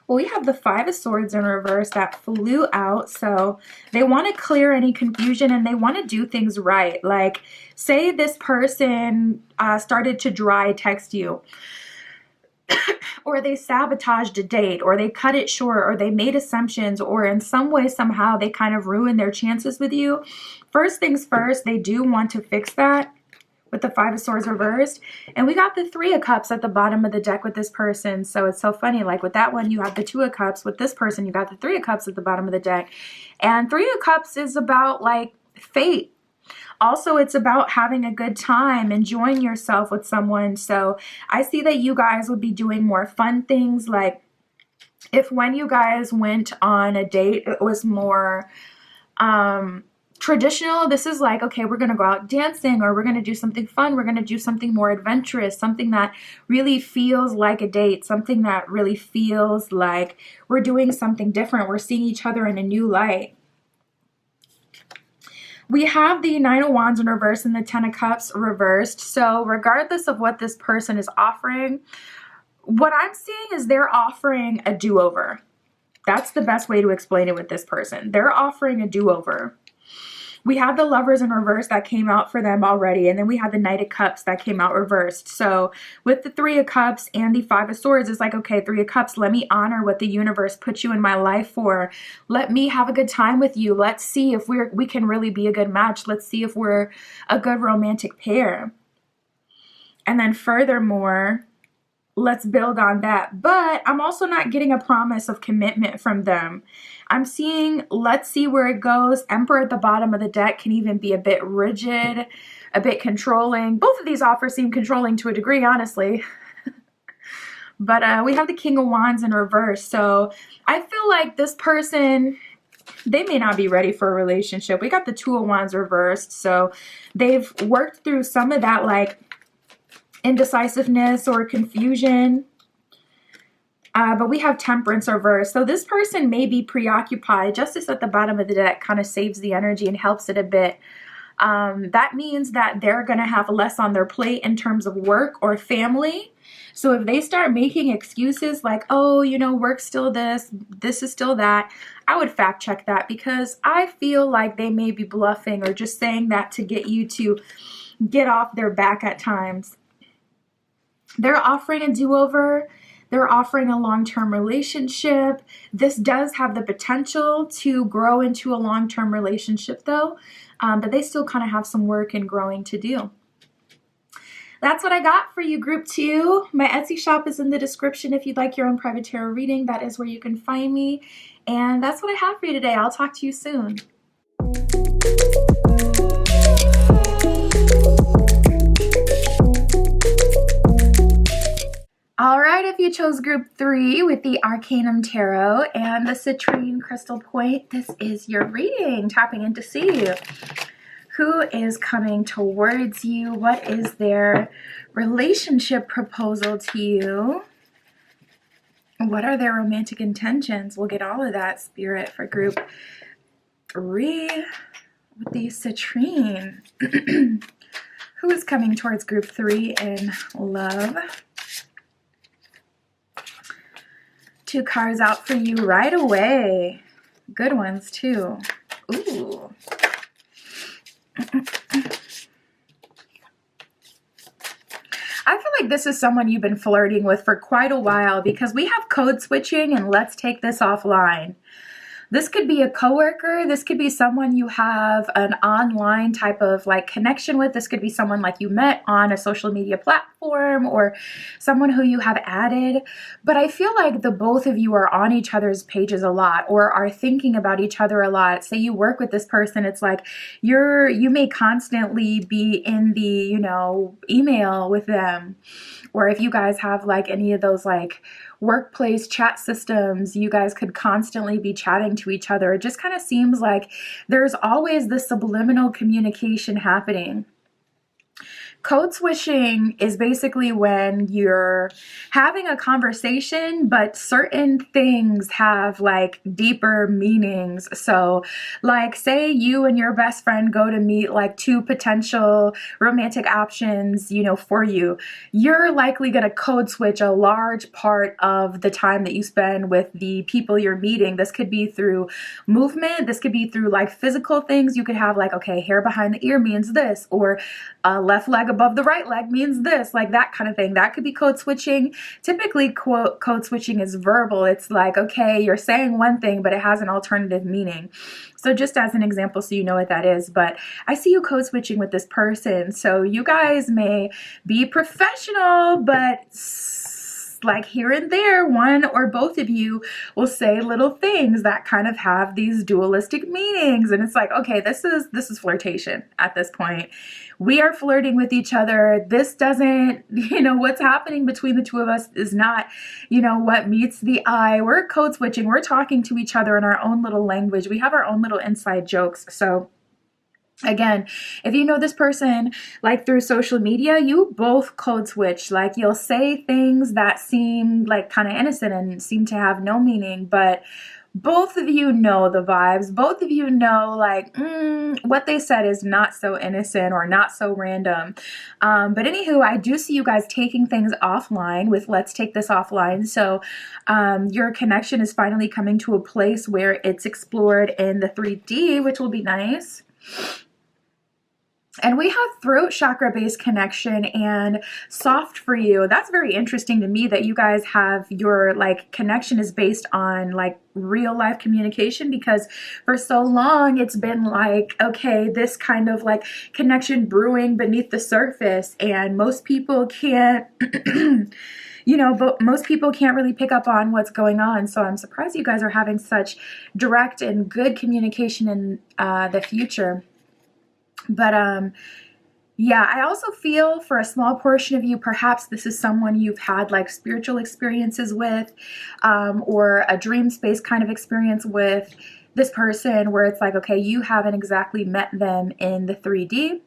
Well, we have the Five of Swords in reverse that flew out. So they want to clear any confusion and they want to do things right. Like, say this person started to dry text you, or they sabotaged a date, or they cut it short, or they made assumptions, or in some way, somehow, they kind of ruined their chances with you. First things first, they do want to fix that with the Five of Swords reversed. And we got the Three of Cups at the bottom of the deck with this person. So it's so funny. Like with that one, you have the Two of Cups. With this person, you got the Three of Cups at the bottom of the deck. And Three of Cups is about like fate. Also, it's about having a good time, enjoying yourself with someone. So I see that you guys would be doing more fun things. Like if when you guys went on a date, it was more traditional, this is like, okay, we're going to go out dancing, or we're going to do something fun. We're going to do something more adventurous, something that really feels like a date, something that really feels like we're doing something different. We're seeing each other in a new light. We have the Nine of Wands in reverse and the Ten of Cups reversed. So regardless of what this person is offering, what I'm seeing is they're offering a do-over. That's the best way to explain it with this person. They're offering a do-over. We have the Lovers in reverse that came out for them already. And then we have the Knight of Cups that came out reversed. So with the Three of Cups and the Five of Swords, it's like, okay, Three of Cups, let me honor what the universe put you in my life for. Let me have a good time with you. Let's see if we can really be a good match. Let's see if we're a good romantic pair. And then furthermore, let's build on that. But I'm also not getting a promise of commitment from them. I'm seeing, let's see where it goes. Emperor at the bottom of the deck can even be a bit rigid, a bit controlling. Both of these offers seem controlling to a degree, honestly. But we have the King of Wands in reverse. So I feel like this person, they may not be ready for a relationship. We got the Two of Wands reversed. So they've worked through some of that like indecisiveness or confusion. But we have Temperance reversed. So this person may be preoccupied. Justice at the bottom of the deck kind of saves the energy and helps it a bit. That means that they're going to have less on their plate in terms of work or family. So if they start making excuses like, oh, you know, work's still this is still that, I would fact check that, because I feel like they may be bluffing or just saying that to get you to get off their back at times. They're offering a do-over. They're offering a long-term relationship. This does have the potential to grow into a long-term relationship though, but they still kind of have some work and growing to do. That's what I got for you, Group 2. My Etsy shop is in the description if you'd like your own private tarot reading. That is where you can find me. And that's what I have for you today. I'll talk to you soon. All right, if you chose Group 3 with the Arcanum Tarot and the Citrine Crystal Point, this is your reading, tapping in to see who is coming towards you. What is their relationship proposal to you? What are their romantic intentions? We'll get all of that, Spirit, for Group 3 with the Citrine. Who is coming towards Group 3 in love? 2 cards out for you right away. Good ones too. Ooh. I feel like this is someone you've been flirting with for quite a while, because we have code switching and let's take this offline. This could be a coworker. This could be someone you have an online type of like connection with. This could be someone like you met on a social media platform, or someone who you have added. But I feel like the both of you are on each other's pages a lot, or are thinking about each other a lot. Say you work with this person, it's like you may constantly be in the, you know, email with them. Or if you guys have like any of those like workplace chat systems, you guys could constantly be chatting to each other. It just kind of seems like there's always this subliminal communication happening. Code switching is basically when you're having a conversation, but certain things have like deeper meanings. So like say you and your best friend go to meet like two potential romantic options, you know, for you. You're likely going to code switch a large part of the time that you spend with the people you're meeting. This could be through movement. This could be through like physical things. You could have like, okay, hair behind the ear means this, or left leg above the right leg means this, like that kind of thing. That could be code switching. Typically, code switching is verbal. It's like, okay, you're saying one thing, but it has an alternative meaning. So just as an example, so you know what that is, but I see you code switching with this person. So you guys may be professional, but like here and there, one or both of you will say little things that kind of have these dualistic meanings. And it's like, okay, this is flirtation at this point. We are flirting with each other. This doesn't, you know, what's happening between the two of us is not, you know, what meets the eye. We're code switching. We're talking to each other in our own little language. We have our own little inside jokes. So again, if you know this person like through social media, you both code switch. Like you'll say things that seem like kind of innocent and seem to have no meaning, but both of you know the vibes. Both of you know like what they said is not so innocent or not so random. But anywho, I do see you guys taking things offline with let's take this offline. So your connection is finally coming to a place where it's explored in the 3D, which will be nice. And we have throat chakra based connection and soft for you. That's very interesting to me that you guys have your like connection is based on like real life communication, because for so long it's been like, okay, this kind of like connection brewing beneath the surface, and most people can't you know, but most people can't really pick up on what's going on. So I'm surprised you guys are having such direct and good communication in the future. But yeah, I also feel for a small portion of you, perhaps this is someone you've had like spiritual experiences with, or a dream space kind of experience with this person where it's like, okay, you haven't exactly met them in the 3D,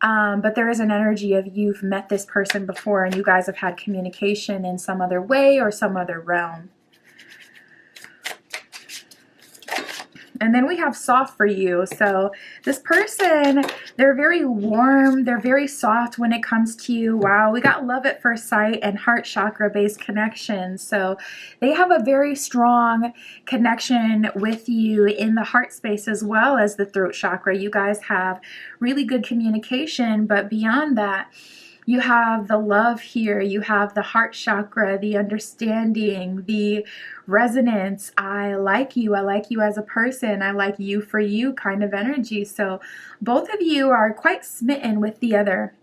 but there is an energy of you've met this person before and you guys have had communication in some other way or some other realm. And then we have soft for you. So this person, they're very warm. They're very soft when it comes to you. Wow, we got love at first sight and heart chakra based connection. So they have a very strong connection with you in the heart space as well as the throat chakra. You guys have really good communication, but beyond that, you have the love here, you have the heart chakra, the understanding, the resonance. I like you as a person, I like you for you kind of energy. So both of you are quite smitten with the other.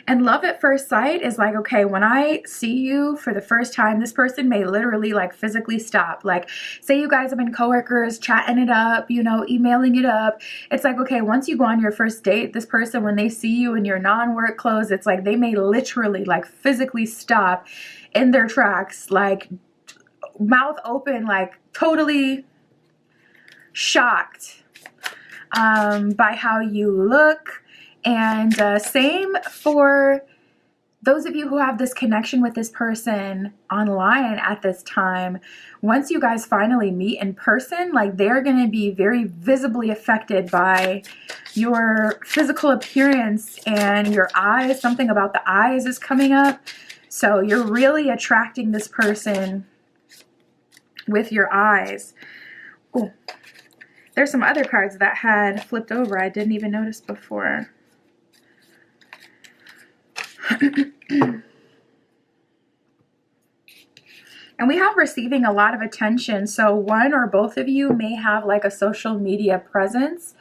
And love at first sight is like, okay, when I see you for the first time, this person may literally like physically stop. Like say you guys have been coworkers, chatting it up, you know, emailing it up. It's like, okay, once you go on your first date, this person, when they see you in your non-work clothes, it's like they may literally like physically stop in their tracks, like mouth open, like totally shocked by how you look. And same for those of you who have this connection with this person online at this time. Once you guys finally meet in person, like they're going to be very visibly affected by your physical appearance and your eyes. Something about the eyes is coming up. So you're really attracting this person with your eyes. Ooh. There's some other cards that had flipped over I didn't even notice before. And we have receiving a lot of attention. So one or both of you may have like a social media presence,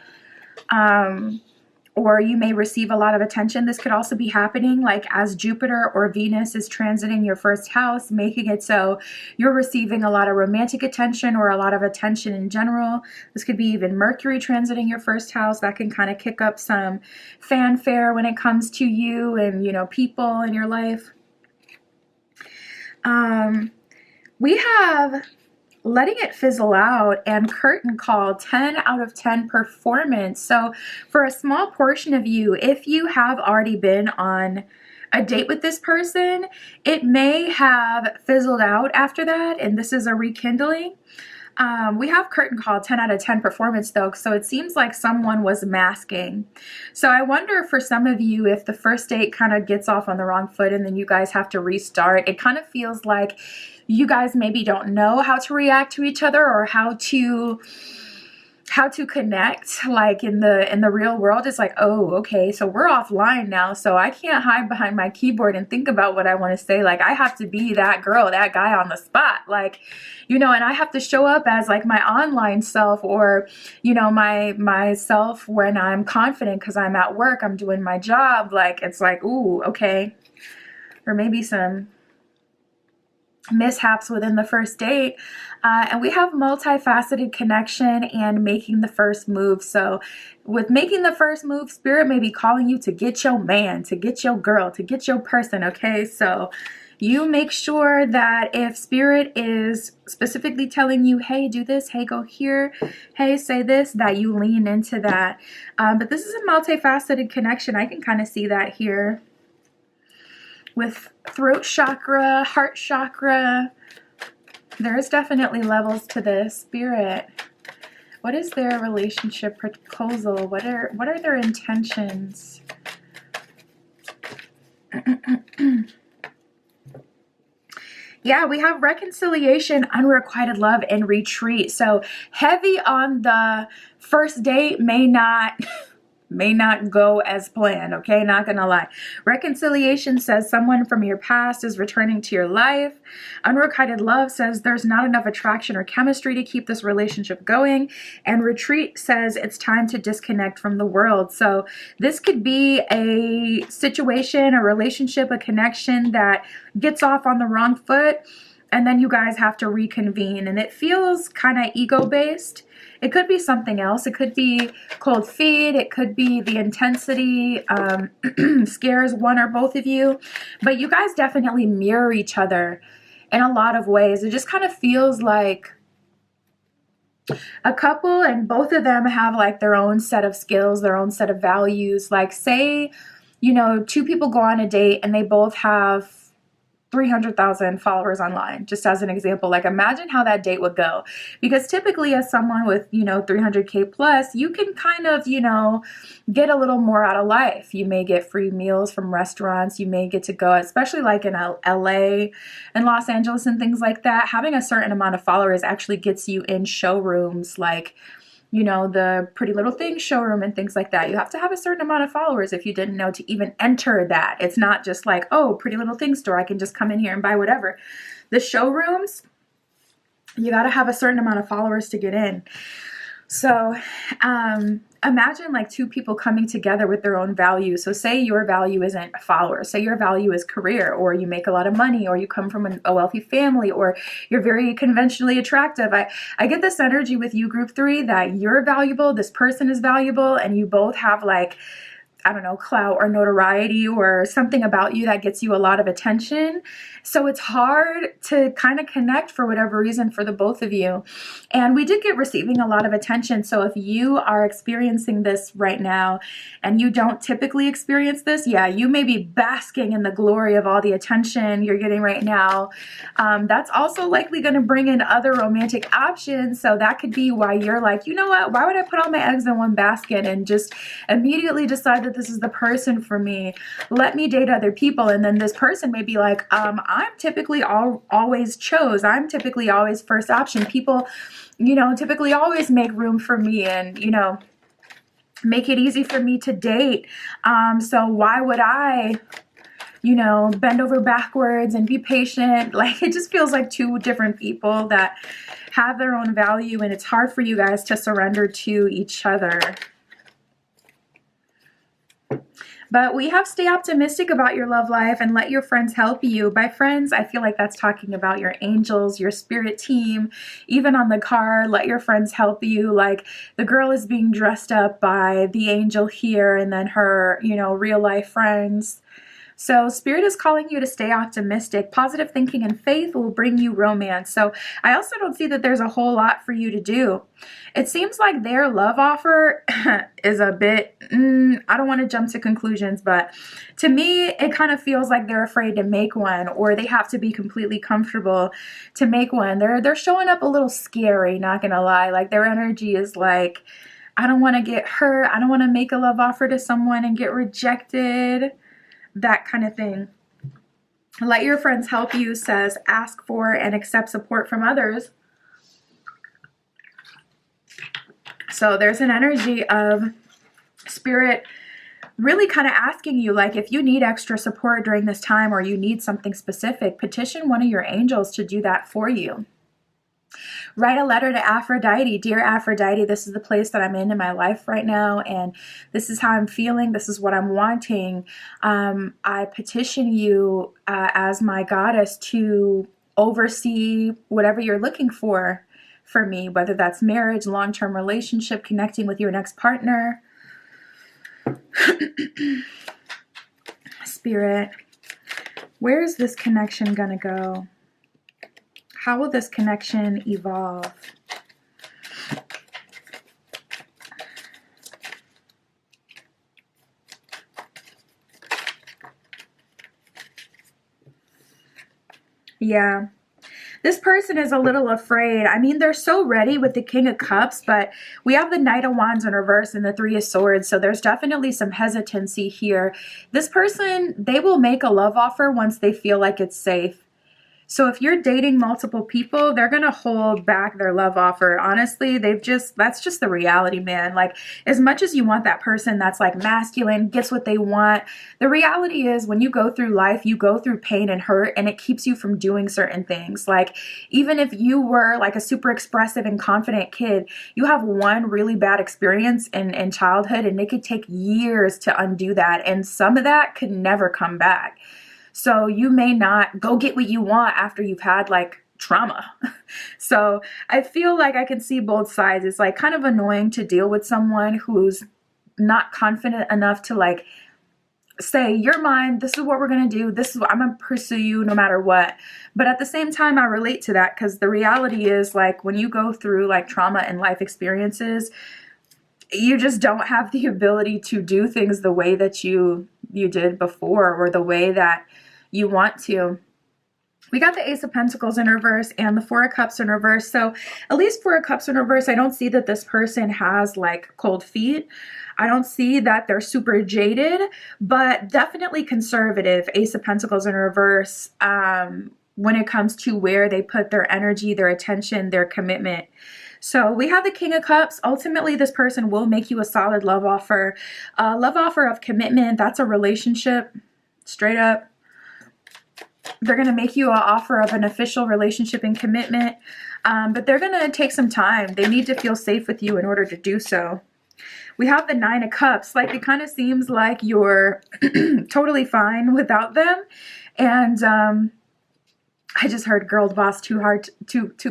or you may receive a lot of attention. This could also be happening like as Jupiter or Venus is transiting your first house, making it so you're receiving a lot of romantic attention or a lot of attention in general. This could be even Mercury transiting your first house. That can kind of kick up some fanfare when it comes to you and, you know, people in your life. We have letting it fizzle out, and curtain call, 10 out of 10 performance. So for a small portion of you, if you have already been on a date with this person, it may have fizzled out after that, and this is a rekindling. We have curtain call, 10 out of 10 performance though, so it seems like someone was masking. So I wonder for some of you, if the first date kind of gets off on the wrong foot and then you guys have to restart, it kind of feels like you guys maybe don't know how to react to each other or how to connect. Like in the real world, it's like, oh, okay, so we're offline now, so I can't hide behind my keyboard and think about what I want to say. Like I have to be that girl, that guy on the spot, like, you know, and I have to show up as like my online self, or, you know, my self when I'm confident because I'm at work, I'm doing my job. Like it's like, ooh, okay. Or maybe some mishaps within the first date. And we have multifaceted connection and making the first move. So with making the first move, Spirit may be calling you to get your man, to get your girl, to get your person. Okay, so you make sure that if Spirit is specifically telling you, hey, do this, hey, go here, hey, say this, that you lean into that. But this is a multifaceted connection. I can kind of see that here with throat chakra, heart chakra. There's definitely levels to this. Spirit, what is their relationship proposal? What are their intentions? Yeah, we have reconciliation, unrequited love, and retreat. So heavy on the first date may not go as planned, okay? Not gonna lie. Reconciliation says someone from your past is returning to your life. Unrequited love says there's not enough attraction or chemistry to keep this relationship going. And retreat says it's time to disconnect from the world. So this could be a situation, a relationship, a connection that gets off on the wrong foot, and then you guys have to reconvene. And it feels kind of ego-based. It could be something else. It could be cold feet. It could be the intensity scares one or both of you. But you guys definitely mirror each other in a lot of ways. It just kind of feels like a couple, and both of them have like their own set of skills, their own set of values. Like say, you know, two people go on a date and they both have 300,000 followers online, just as an example. Like imagine how that date would go, because typically as someone with, you know, 300K plus, you can kind of, you know, get a little more out of life. You may get free meals from restaurants. You may get to go, especially like in LA and Los Angeles and things like that. Having a certain amount of followers actually gets you in showrooms like, you know, the Pretty Little Things showroom and things like that. You have to have a certain amount of followers, if you didn't know, to even enter that. It's not just like, oh, Pretty Little Things store, I can just come in here and buy whatever. The showrooms, you got to have a certain amount of followers to get in. So imagine like two people coming together with their own values. So say your value isn't followers, say your value is career, or you make a lot of money, or you come from a wealthy family, or you're very conventionally attractive. I get this energy with you, group 3, that you're valuable, this person is valuable, and you both have like, I don't know, clout or notoriety or something about you that gets you a lot of attention. So it's hard to kind of connect for whatever reason for the both of you. And we did get receiving a lot of attention. So if you are experiencing this right now and you don't typically experience this, yeah, you may be basking in the glory of all the attention you're getting right now. That's also likely going to bring in other romantic options. So that could be why you're like, you know what, why would I put all my eggs in one basket and just immediately decide that this is the person for me? Let me date other people. And then this person may be like, I'm typically always chose. I'm typically always first option. People, you know, typically always make room for me and, you know, make it easy for me to date. So why would I, you know, bend over backwards and be patient? Like it just feels like two different people that have their own value, and it's hard for you guys to surrender to each other. But we have stay optimistic about your love life and let your friends help you. By friends, I feel like that's talking about your angels, your spirit team. Even on the card, let your friends help you. Like the girl is being dressed up by the angel here, and then her, you know, real life friends. So Spirit is calling you to stay optimistic. Positive thinking and faith will bring you romance. So I also don't see that there's a whole lot for you to do. It seems like their love offer is a bit, I don't want to jump to conclusions, but to me, it kind of feels like they're afraid to make one, or they have to be completely comfortable to make one. They're showing up a little scary, not gonna lie. Like their energy is like, I don't want to get hurt. I don't want to make a love offer to someone and get rejected. That kind of thing. Let your friends help you says ask for and accept support from others. So there's an energy of Spirit really kind of asking you, like, if you need extra support during this time or you need something specific, petition one of your angels to do that for you. Write a letter to Aphrodite. Dear Aphrodite, this is the place that I'm in my life right now, and this is how I'm feeling. This is what I'm wanting. I petition you as my goddess to oversee whatever you're looking for me, whether that's marriage, long-term relationship, connecting with your next partner. Spirit, where's this connection gonna go? How will this connection evolve? Yeah. This person is a little afraid. I mean, they're so ready with the King of Cups, but we have the Knight of Wands in reverse and the Three of Swords, so there's definitely some hesitancy here. This person, they will make a love offer once they feel like it's safe. So if you're dating multiple people, they're going to hold back their love offer. Honestly, that's just the reality, man. Like, as much as you want that person that's like masculine, gets what they want, the reality is when you go through life, you go through pain and hurt, and it keeps you from doing certain things. Like, even if you were like a super expressive and confident kid, you have one really bad experience in childhood, and it could take years to undo that. And some of that could never come back. So you may not go get what you want after you've had like trauma. So I feel like I can see both sides. It's like kind of annoying to deal with someone who's not confident enough to like say, you're mine, this is what we're going to do, this is what I'm going to pursue you no matter what. But at the same time, I relate to that because the reality is like when you go through like trauma and life experiences, you just don't have the ability to do things the way that you did before or the way that you want to. We got the Ace of Pentacles in reverse and the Four of Cups in reverse. So at least Four of Cups in reverse, I don't see that this person has like cold feet. I don't see that they're super jaded, but definitely conservative. Ace of Pentacles in reverse when it comes to where they put their energy, their attention, their commitment. So we have the King of Cups. Ultimately, this person will make you a solid love offer. Love offer of commitment. That's a relationship. Straight up. They're going to make you an offer of an official relationship and commitment. But they're going to take some time. They need to feel safe with you in order to do so. We have the Nine of Cups. Like, it kind of seems like you're totally fine without them. And I just heard girl boss too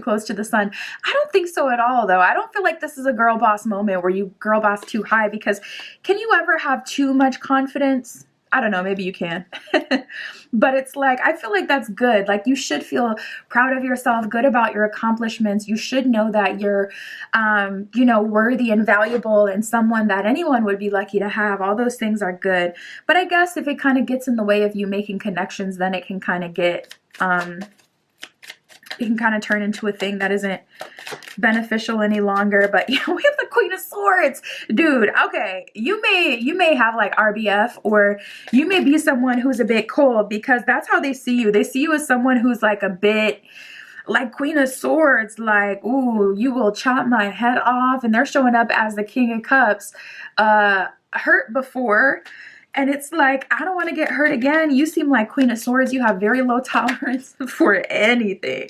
close to the sun. I don't think so at all, though. I don't feel like this is a girl boss moment where you girl boss too high, because can you ever have too much confidence? I don't know, maybe you can. But it's like, I feel like that's good. Like, you should feel proud of yourself, good about your accomplishments. You should know that you're, worthy and valuable and someone that anyone would be lucky to have. All those things are good. But I guess if it kind of gets in the way of you making connections, then it can kind of get, it can kind of turn into a thing that isn't beneficial any longer. But yeah, we have the Queen of Swords, dude. Okay, you may have like RBF, or you may be someone who's a bit cold, because that's how they see you. They see you as someone who's like a bit like Queen of Swords, like, ooh, you will chop my head off. And they're showing up as the King of Cups, hurt before. And it's like, I don't want to get hurt again. You seem like Queen of Swords. You have very low tolerance for anything.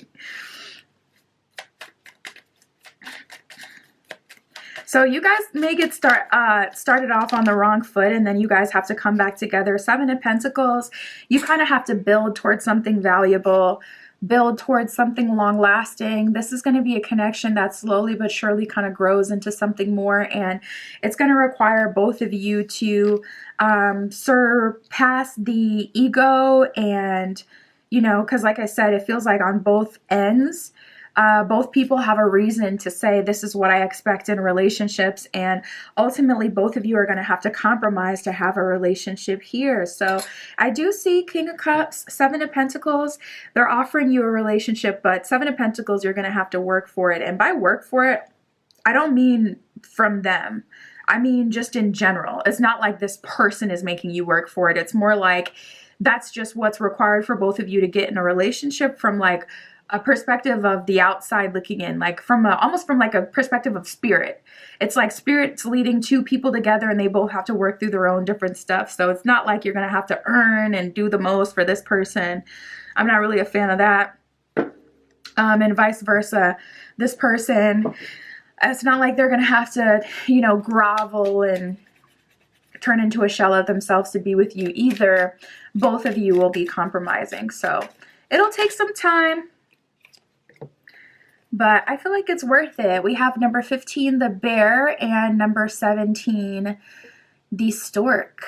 So you guys may get started off on the wrong foot, and then you guys have to come back together. Seven of Pentacles, you kind of have to build towards something valuable. build towards something long lasting. This is going to be a connection that slowly but surely kind of grows into something more, and it's going to require both of you to surpass the ego. And you know, because like I said, it feels like on both ends, both people have a reason to say, this is what I expect in relationships. And ultimately, both of you are going to have to compromise to have a relationship here. So I do see King of Cups, Seven of Pentacles. They're offering you a relationship, but Seven of Pentacles, you're going to have to work for it. And by work for it, I don't mean from them. I mean just in general. It's not like this person is making you work for it. It's more like that's just what's required for both of you to get in a relationship, from like a perspective of the outside looking in, like from almost from like a perspective of spirit. It's like spirit's leading two people together and they both have to work through their own different stuff. So it's not like you're going to have to earn and do the most for this person. I'm not really a fan of that. And vice versa. This person, it's not like they're going to have to, you know, grovel and turn into a shell of themselves to be with you either. Both of you will be compromising. So it'll take some time, but I feel like it's worth it. We have number 15, the bear, and number 17, the stork.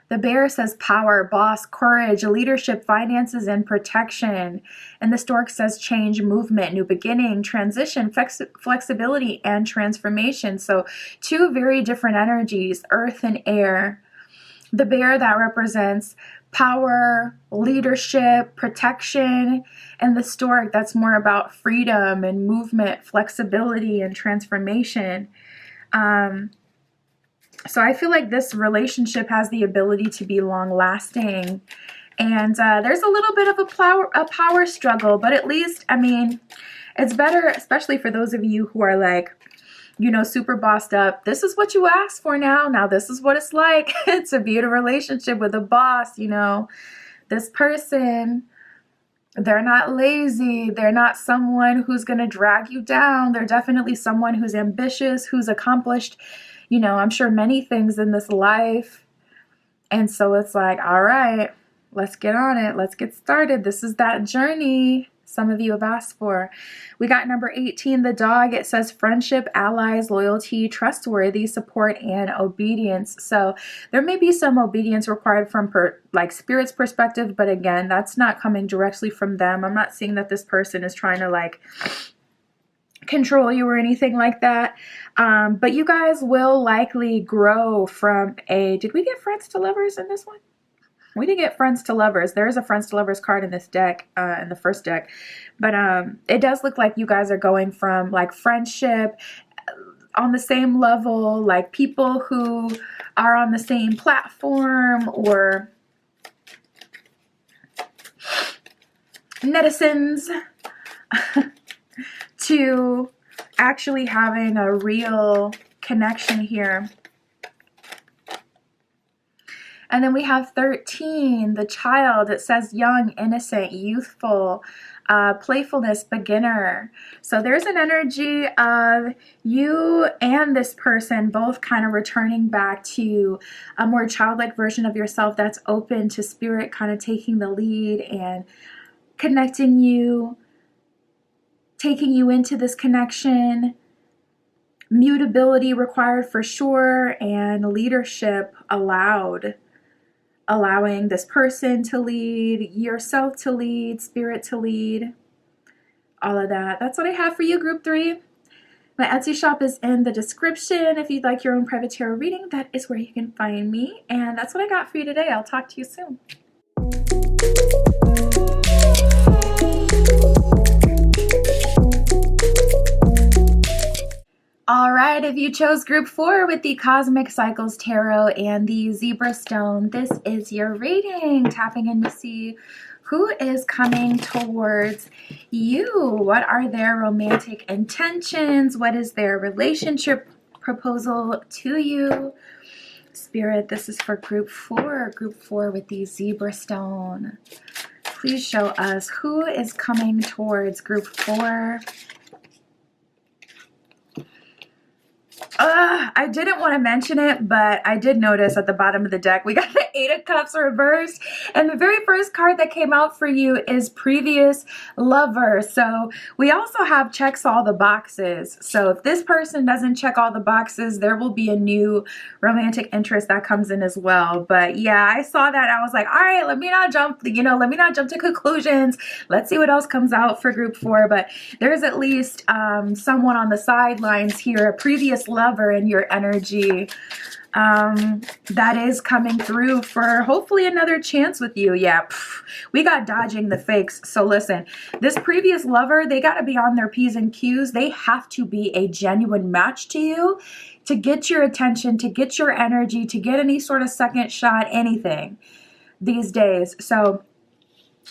The bear says power, boss, courage, leadership, finances, and protection. And the stork says change, movement, new beginning, transition, flexibility, and transformation. So two very different energies, earth and air. The bear, that represents power, leadership, protection, and the stork, that's more about freedom and movement, flexibility, and transformation. So I feel like this relationship has the ability to be long lasting, and there's a little bit of a power struggle, but at least, I mean, it's better, especially for those of you who are like, you know, super bossed up. This is what you asked for now. Now this is what it's like to be in a relationship with a boss. You know, this person, they're not lazy. They're not someone who's going to drag you down. They're definitely someone who's ambitious, who's accomplished, you know, I'm sure many things in this life. And so it's like, all right, let's get on it. Let's get started. This is that journey some of you have asked for. We got number 18, the dog. It says friendship, allies, loyalty, trustworthy, support, and obedience. So there may be some obedience required from like spirit's perspective, but again, that's not coming directly from them. I'm not seeing that this person is trying to like control you or anything like that. But you guys will likely grow from did we get friends to lovers in this one? We didn't get friends to lovers. There is a friends to lovers card in this deck, in the first deck. But it does look like you guys are going from like friendship on the same level, like people who are on the same platform, or netizens, to actually having a real connection here. And then we have 13, the child. It says young, innocent, youthful, playfulness, beginner. So there's an energy of you and this person both kind of returning back to a more childlike version of yourself that's open to spirit kind of taking the lead and connecting you, taking you into this connection. Mutability required for sure, and leadership allowed. Allowing this person to lead, yourself to lead, spirit to lead, all of that. That's what I have for you, group 3. My Etsy shop is in the description. If you'd like your own private tarot reading, that is where you can find me. And that's what I got for you today. I'll talk to you soon. All right, if you chose group 4 with the Cosmic Cycles Tarot and the Zebra Stone, this is your reading, tapping in to see who is coming towards you. What are their romantic intentions? What is their relationship proposal to you? Spirit, this is for group 4 with the Zebra Stone. Please show us who is coming towards group 4. I didn't want to mention it, but I did notice at the bottom of the deck, we got the Eight of Cups reversed. And the very first card that came out for you is Previous Lover. So we also have checks all the boxes. So if this person doesn't check all the boxes, there will be a new romantic interest that comes in as well. But yeah, I saw that. I was like, all right, let me not jump, let me not jump to conclusions. Let's see what else comes out for group 4. But there's at least someone on the sidelines here, a previous lover in your energy that is coming through for hopefully another chance with you. Yeah, we got dodging the fakes. So listen, this previous lover, they got to be on their P's and Q's. They have to be a genuine match to you to get your attention, to get your energy, to get any sort of second shot, anything these days. So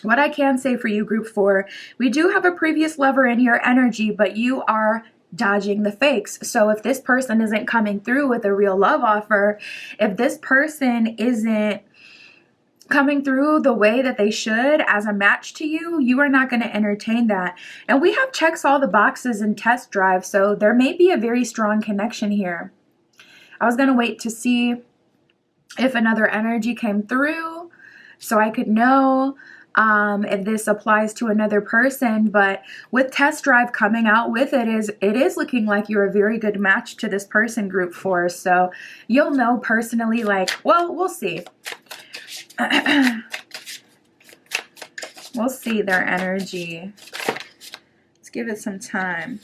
what I can say for you, group 4, we do have a previous lover in your energy, but you are dodging the fakes. So if this person isn't coming through with a real love offer, if this person isn't coming through the way that they should as a match to you, you are not going to entertain that. And we have checks all the boxes in test drive, so there may be a very strong connection here. I was going to wait to see if another energy came through so I could know if this applies to another person, but with test drive coming out with it is looking like you're a very good match to this person, group 4. So you'll know personally, like, well, we'll see. We'll see their energy. Let's give it some time.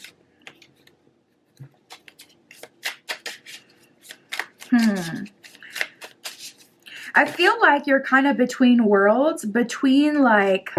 I feel like you're kind of between worlds, between like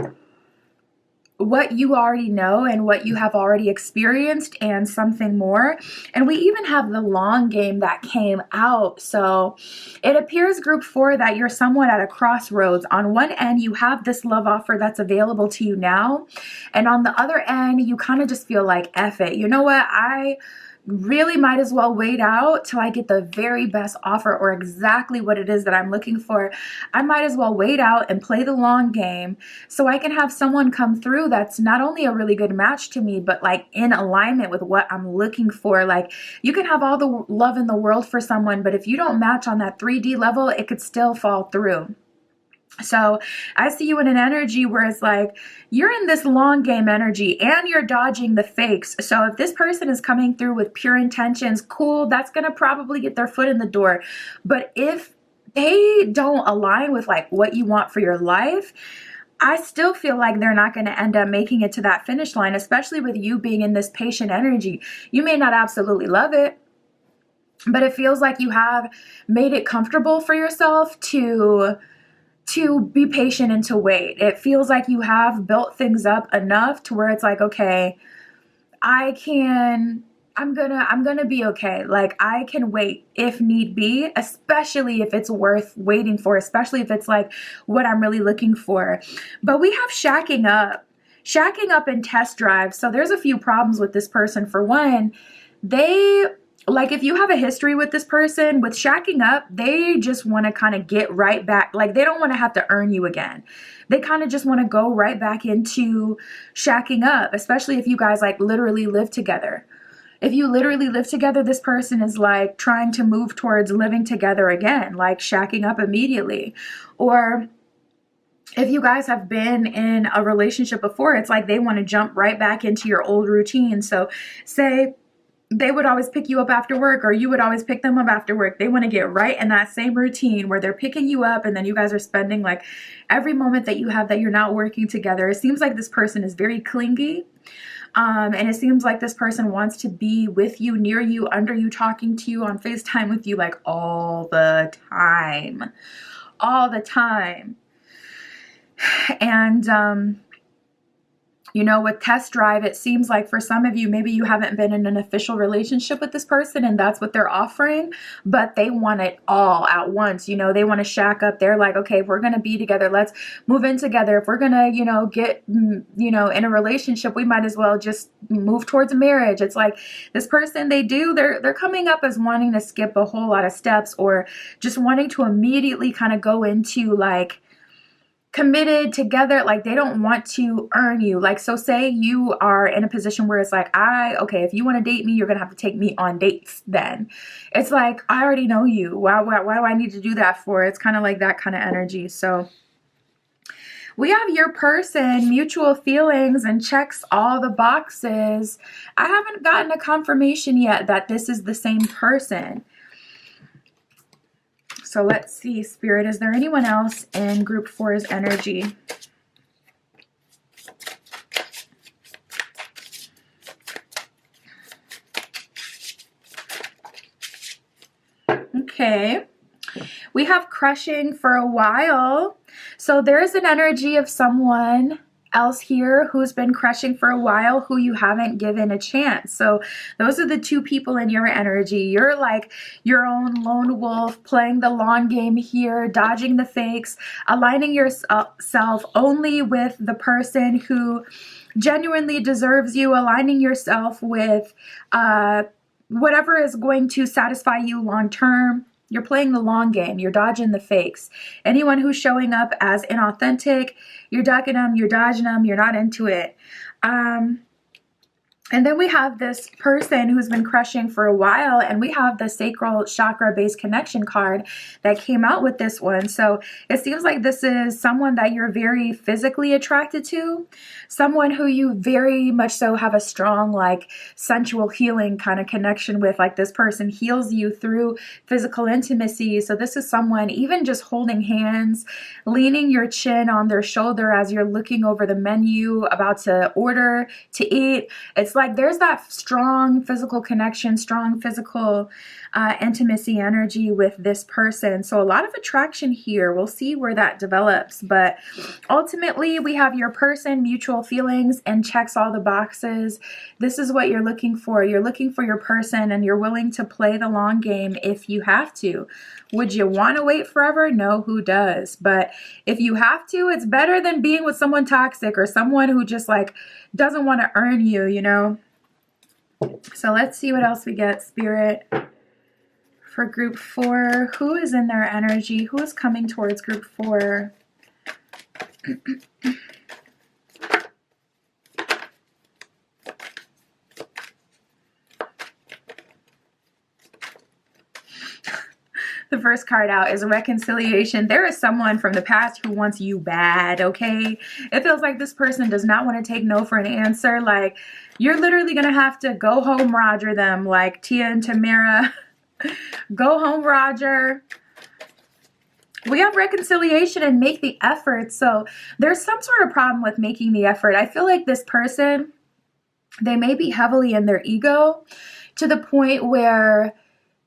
what you already know and what you have already experienced and something more. And we even have the long game that came out. So it appears, group 4, that you're somewhat at a crossroads. On one end, you have this love offer that's available to you now. And on the other end, you kind of just feel like, F it. You know what? I really might as well wait out till I get the very best offer or exactly what it is that I'm looking for. I might as well wait out and play the long game so I can have someone come through that's not only a really good match to me, but like in alignment with what I'm looking for. Like, you can have all the love in the world for someone, but if you don't match on that 3D level, it could still fall through. So I see you in an energy where it's like you're in this long game energy and you're dodging the fakes. So if this person is coming through with pure intentions, cool, that's going to probably get their foot in the door. But if they don't align with like what you want for your life, I still feel like they're not going to end up making it to that finish line, especially with you being in this patient energy. You may not absolutely love it, but it feels like you have made it comfortable for yourself to be patient and to wait. It feels like you have built things up enough to where it's like, okay, I'm gonna be okay. Like, I can wait if need be, especially if it's worth waiting for, especially if it's like what I'm really looking for. But we have shacking up and test drive. So there's a few problems with this person. For one, like, if you have a history with this person, with shacking up, they just want to kind of get right back. Like, they don't want to have to earn you again. They kind of just want to go right back into shacking up, especially if you guys like literally live together. If you literally live together, this person is like trying to move towards living together again, like shacking up immediately. Or if you guys have been in a relationship before, it's like they want to jump right back into your old routine. So say they would always pick you up after work, or you would always pick them up after work. They want to get right in that same routine where they're picking you up and then you guys are spending like every moment that you have that you're not working together. It seems like this person is very clingy. And it seems like this person wants to be with you, near you, under you, talking to you, on FaceTime with you, like all the time. And, you know, with test drive, it seems like for some of you, maybe you haven't been in an official relationship with this person and that's what they're offering, but they want it all at once. You know, they want to shack up. They're like, okay, if we're going to be together, let's move in together. If we're going to, you know, get, you know, in a relationship, we might as well just move towards marriage. It's like this person, they're coming up as wanting to skip a whole lot of steps, or just wanting to immediately kind of go into like committed together. Like they don't want to earn you. Like, so say you are in a position where it's like, okay, if you want to date me, you're going to have to take me on dates then. It's like, I already know you. Why do I need to do that for? It's kind of like that kind of energy. So we have your person, mutual feelings, and checks all the boxes. I haven't gotten a confirmation yet that this is the same person. So let's see, Spirit, is there anyone else in group 4's energy? Okay. We have crushing for a while. So there's an energy of someone else here who's been crushing for a while who you haven't given a chance. So those are the two people in your energy. You're like your own lone wolf, playing the long game here, dodging the fakes, aligning yourself only with the person who genuinely deserves you, aligning yourself with whatever is going to satisfy you long term. You're playing the long game. You're dodging the fakes. Anyone who's showing up as inauthentic, you're ducking them, you're dodging them, you're not into it. And then we have this person who's been crushing for a while, and we have the sacral chakra based connection card that came out with this one. So it seems like this is someone that you're very physically attracted to, someone who you very much so have a strong, like, sensual healing kind of connection with. Like, this person heals you through physical intimacy. So this is someone, even just holding hands, leaning your chin on their shoulder as you're looking over the menu, about to order to eat. It's like there's that strong physical connection, strong physical intimacy energy with this person. So a lot of attraction here. We'll see where that develops. But ultimately, we have your person, mutual feelings, and checks all the boxes. This is what you're looking for. You're looking for your person, and you're willing to play the long game if you have to. Would you want to wait forever? No, who does? But if you have to, it's better than being with someone toxic or someone who just like doesn't want to earn you, you know? So let's see what else we get, Spirit. For group 4, who is in their energy? Who is coming towards group 4? The first card out is reconciliation. There is someone from the past who wants you bad, okay? It feels like this person does not want to take no for an answer. Like, you're literally going to have to go home Roger them, like Tia and Tamara. Go home Roger. We have reconciliation and make the effort. So there's some sort of problem with making the effort. I feel like this person, they may be heavily in their ego to the point where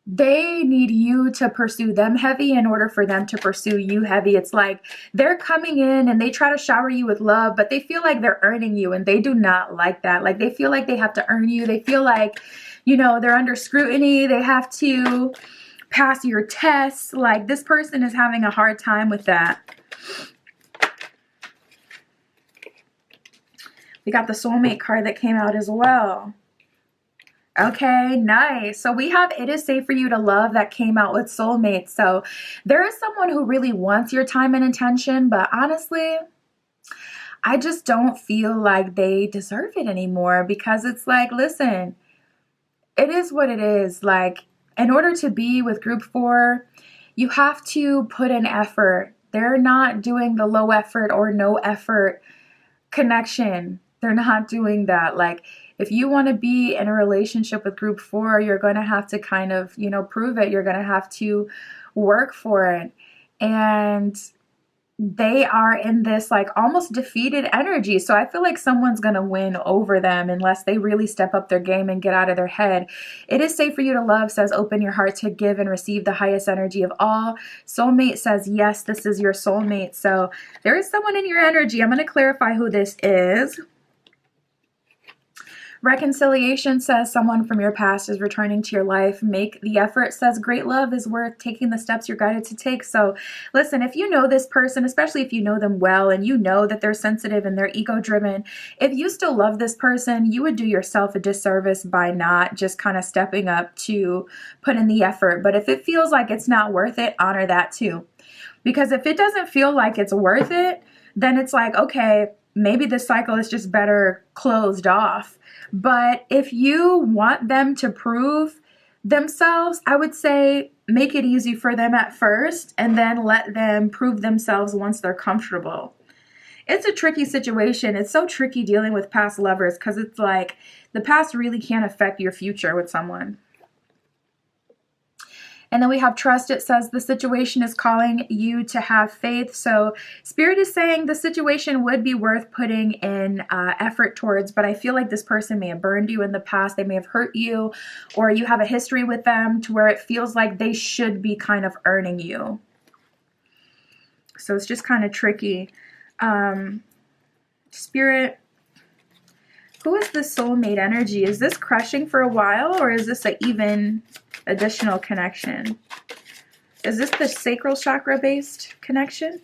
they need you to pursue them heavy in order for them to pursue you heavy. It's like they're coming in and they try to shower you with love, but they feel like they're earning you, and they do not like that. Like, they feel like they have to earn you. They feel like, you know, they're under scrutiny. They have to pass your tests. Like, this person is having a hard time with that. We got the soulmate card that came out as well. Okay, nice. So we have It Is Safe for You to Love that came out with soulmates. So there is someone who really wants your time and attention, but honestly, I just don't feel like they deserve it anymore, because it's like, listen, it is what it is. Like, in order to be with group 4, you have to put in effort. They're not doing the low effort or no effort connection. They're not doing that. Like, if you want to be in a relationship with group 4, you're going to have to kind of, you know, prove it. You're going to have to work for it. And they are in this like almost defeated energy. So I feel like someone's going to win over them unless they really step up their game and get out of their head. It Is Safe for You to Love says, open your heart to give and receive the highest energy of all. Soulmate says, yes, this is your soulmate. So there is someone in your energy. I'm going to clarify who this is. Reconciliation says someone from your past is returning to your life. Make the effort says great love is worth taking the steps you're guided to take. So listen, if you know this person, especially if you know them well and you know that they're sensitive and they're ego driven, if you still love this person, you would do yourself a disservice by not just kind of stepping up to put in the effort. But if it feels like it's not worth it, honor that too. Because if it doesn't feel like it's worth it, then it's like, okay, maybe this cycle is just better closed off. But if you want them to prove themselves, I would say make it easy for them at first and then let them prove themselves once they're comfortable. It's a tricky situation. It's so tricky dealing with past lovers because it's like the past really can't affect your future with someone. And then we have trust. It says the situation is calling you to have faith. So Spirit is saying the situation would be worth putting in effort towards, but I feel like this person may have burned you in the past. They may have hurt you, or you have a history with them to where it feels like they should be kind of earning you. So it's just kind of tricky. Spirit, who is the soulmate energy? Is this crushing for a while, or is this an even additional connection? Is this the sacral chakra based connection?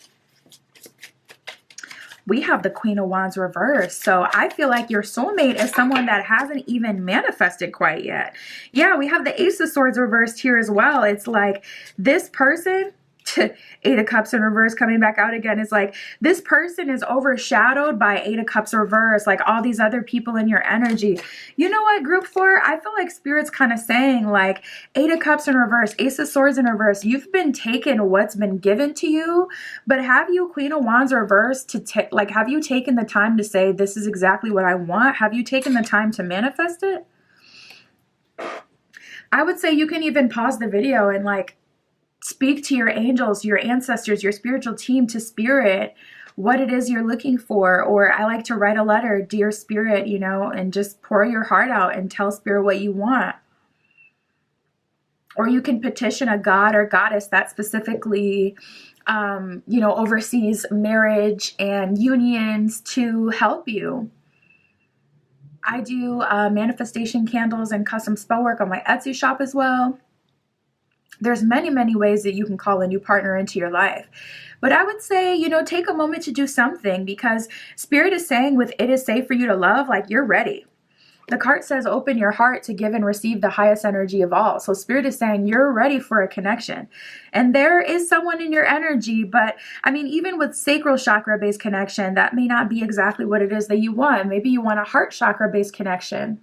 We have the Queen of Wands reversed. So I feel like your soulmate is someone that hasn't even manifested quite yet. Yeah, we have the Ace of Swords reversed here as well. It's like this person, Eight of Cups in reverse coming back out again. It's like this person is overshadowed by Eight of Cups reverse, like all these other people in your energy. You know what, group 4? I feel like Spirit's kind of saying like Eight of Cups in reverse, Ace of Swords in reverse. You've been taken what's been given to you, but have you, Queen of Wands reverse, to take, like, have you taken the time to say, this is exactly what I want? Have you taken the time to manifest it? I would say you can even pause the video and like speak to your angels, your ancestors, your spiritual team, to Spirit, what it is you're looking for. Or I like to write a letter, dear Spirit, you know, and just pour your heart out and tell Spirit what you want. Or you can petition a god or goddess that specifically, you know, oversees marriage and unions to help you. I do manifestation candles and custom spell work on my Etsy shop as well. There's many, many ways that you can call a new partner into your life. But I would say, you know, take a moment to do something, because Spirit is saying with it is safe for you to love, like you're ready. The card says open your heart to give and receive the highest energy of all. So Spirit is saying you're ready for a connection. And there is someone in your energy, but I mean, even with sacral chakra based connection, that may not be exactly what it is that you want. Maybe you want a heart chakra based connection.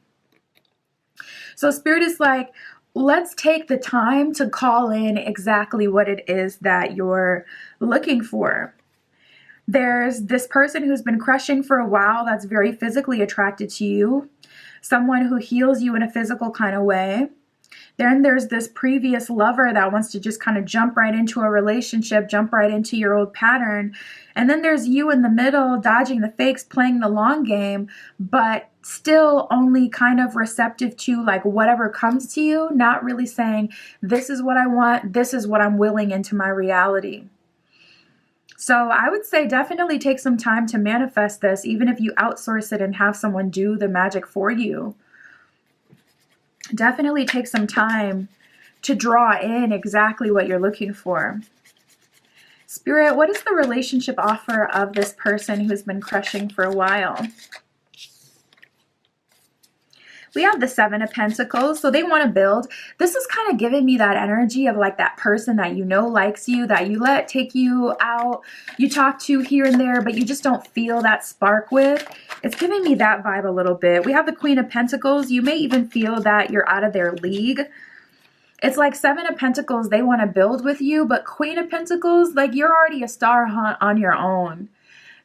So Spirit is like, let's take the time to call in exactly what it is that you're looking for. There's this person who's been crushing for a while that's very physically attracted to you. Someone who heals you in a physical kind of way. Then there's this previous lover that wants to just kind of jump right into a relationship, jump right into your old pattern. And then there's you in the middle, dodging the fakes, playing the long game, but still only kind of receptive to like whatever comes to you, not really saying, this is what I want, this is what I'm willing into my reality. So I would say definitely take some time to manifest this, even if you outsource it and have someone do the magic for you. Definitely take some time to draw in exactly what you're looking for. Spirit, what is the relationship offer of this person who's been crushing for a while? We have the Seven of Pentacles, so they want to build. This is kind of giving me that energy of like that person that you know likes you, that you let take you out, you talk to here and there, but you just don't feel that spark with. It's giving me that vibe a little bit. We have the Queen of Pentacles. You may even feel that you're out of their league. It's like Seven of Pentacles, they want to build with you, but Queen of Pentacles, like you're already a star hunt on your own.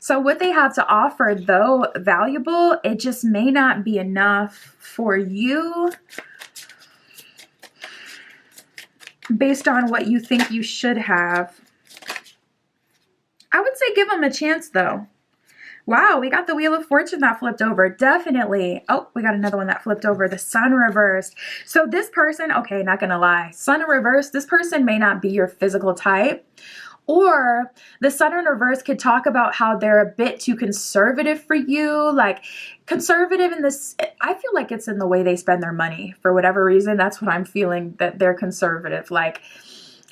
So what they have to offer, though valuable, it just may not be enough for you based on what you think you should have. I would say give them a chance, though. Wow, we got the Wheel of Fortune that flipped over. Definitely. Oh, we got another one that flipped over. The Sun reversed. So this person, okay, not going to lie. Sun reversed, this person may not be your physical type. Or the Sun in reverse could talk about how they're a bit too conservative for you. Like conservative in this, I feel like it's in the way they spend their money. For whatever reason, that's what I'm feeling, that they're conservative. Like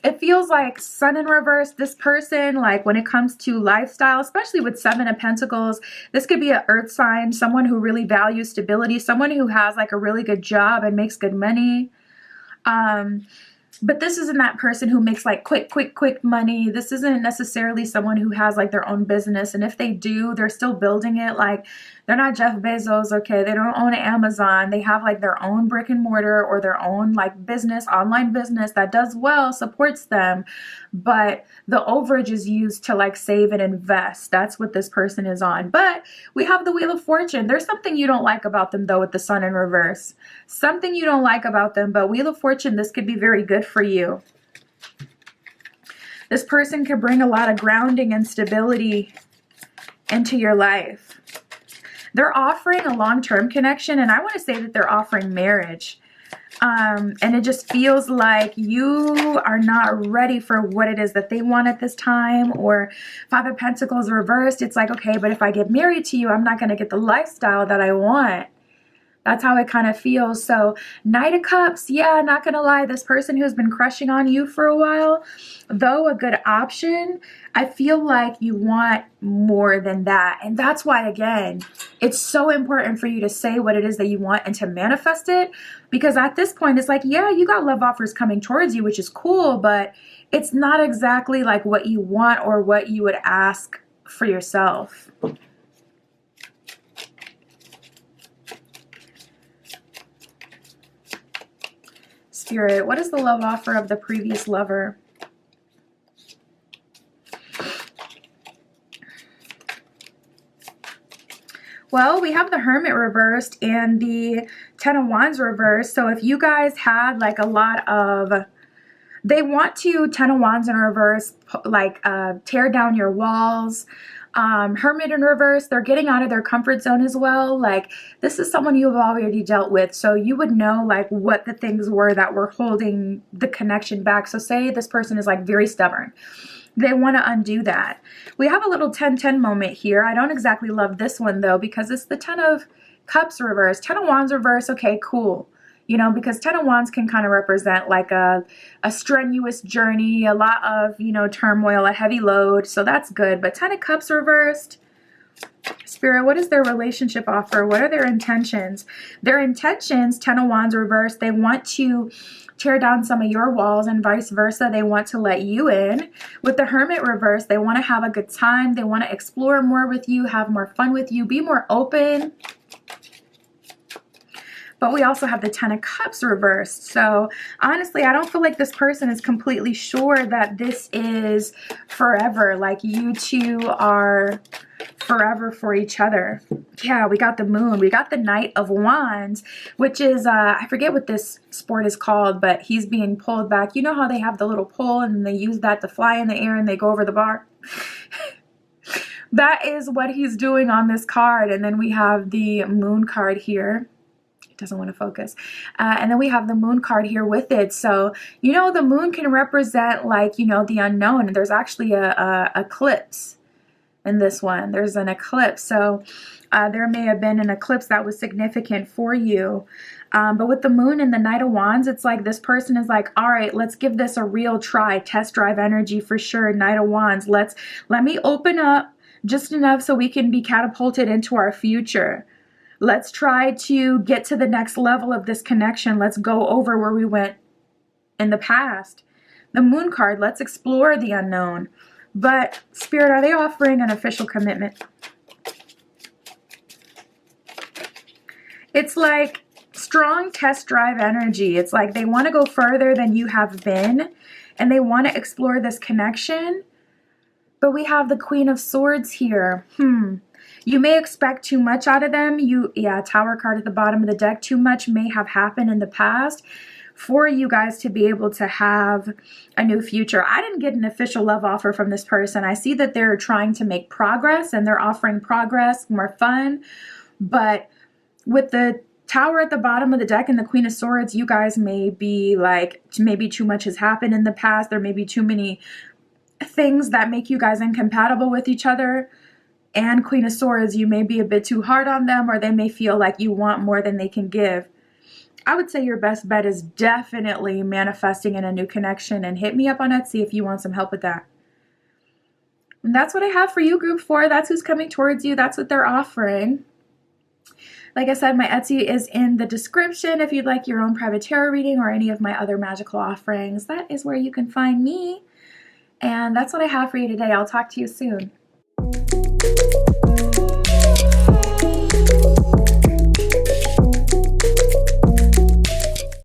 it feels like Sun in reverse, this person, like when it comes to lifestyle, especially with Seven of Pentacles, this could be an earth sign, someone who really values stability, someone who has like a really good job and makes good money. But this isn't that person who makes like quick money. This isn't necessarily someone who has like their own business. And if they do, they're still building it. Like, they're not Jeff Bezos, okay? They don't own Amazon. They have like their own brick and mortar or their own like business, online business that does well, supports them. But the overage is used to like save and invest. That's what this person is on. But we have the Wheel of Fortune. There's something you don't like about them though with the Sun in reverse. Something you don't like about them, but Wheel of Fortune, this could be very good for you. This person could bring a lot of grounding and stability into your life. They're offering a long-term connection, and I want to say that they're offering marriage. And it just feels like you are not ready for what it is that they want at this time. Or Five of Pentacles reversed. It's like, okay, but if I get married to you, I'm not going to get the lifestyle that I want. That's how it kind of feels. So Knight of Cups, yeah, not going to lie, this person who's been crushing on you for a while, though a good option, I feel like you want more than that. And that's why, again, it's so important for you to say what it is that you want and to manifest it. Because at this point, it's like, yeah, you got love offers coming towards you, which is cool, but it's not exactly like what you want or what you would ask for yourself. Spirit, what is the love offer of the previous lover? Well, we have the Hermit reversed and the Ten of Wands reversed. So if you guys had like a lot of, they want to, Ten of Wands in reverse, like tear down your walls. Hermit in reverse, they're getting out of their comfort zone as well. Like, this is someone you've already dealt with, so you would know like what the things were that were holding the connection back. So say this person is like very stubborn. They want to undo that. We have a little 10-10 moment here. I don't exactly love this one though, because it's the Ten of Cups reverse. Ten of Wands reverse, okay, cool. You know, because Ten of Wands can kind of represent like a strenuous journey, a lot of, you know, turmoil, a heavy load. So that's good. But Ten of Cups reversed. Spirit, what is their relationship offer? What are their intentions? Their intentions, Ten of Wands reversed, they want to tear down some of your walls and vice versa. They want to let you in. With the Hermit reverse, they want to have a good time. They want to explore more with you, have more fun with you, be more open. But we also have the Ten of Cups reversed. So honestly, I don't feel like this person is completely sure that this is forever. Like, you two are forever for each other. Yeah, we got the Moon. We got the Knight of Wands, which is, I forget what this sport is called, but he's being pulled back. You know how they have the little pole and they use that to fly in the air and they go over the bar? That is what he's doing on this card. And then we have the Moon card here. Doesn't want to focus. And then we have the Moon card here with it. So, you know, the Moon can represent like, you know, the unknown. There's actually a eclipse in this one. There's an eclipse. So there may have been an eclipse that was significant for you. But with the Moon and the Knight of Wands, it's like this person is like, all right, let's give this a real try. Test drive energy for sure. Knight of Wands. Let me open up just enough so we can be catapulted into our future. Let's try to get to the next level of this connection. Let's go over where we went in the past. The Moon card, let's explore the unknown. But Spirit, are they offering an official commitment? It's like strong test drive energy. It's like they want to go further than you have been, and they want to explore this connection. But we have the Queen of Swords here. You may expect too much out of them. Tower card at the bottom of the deck. Too much may have happened in the past for you guys to be able to have a new future. I didn't get an official love offer from this person. I see that they're trying to make progress and they're offering progress, more fun. But with the Tower at the bottom of the deck and the Queen of Swords, you guys may be like, maybe too much has happened in the past. There may be too many things that make you guys incompatible with each other. And Queen of Swords, you may be a bit too hard on them, or they may feel like you want more than they can give. I would say your best bet is definitely manifesting in a new connection, and hit me up on Etsy if you want some help with that. And that's what I have for you, Group 4. That's who's coming towards you. That's what they're offering. Like I said, my Etsy is in the description if you'd like your own private tarot reading or any of my other magical offerings. That is where you can find me. And that's what I have for you today. I'll talk to you soon.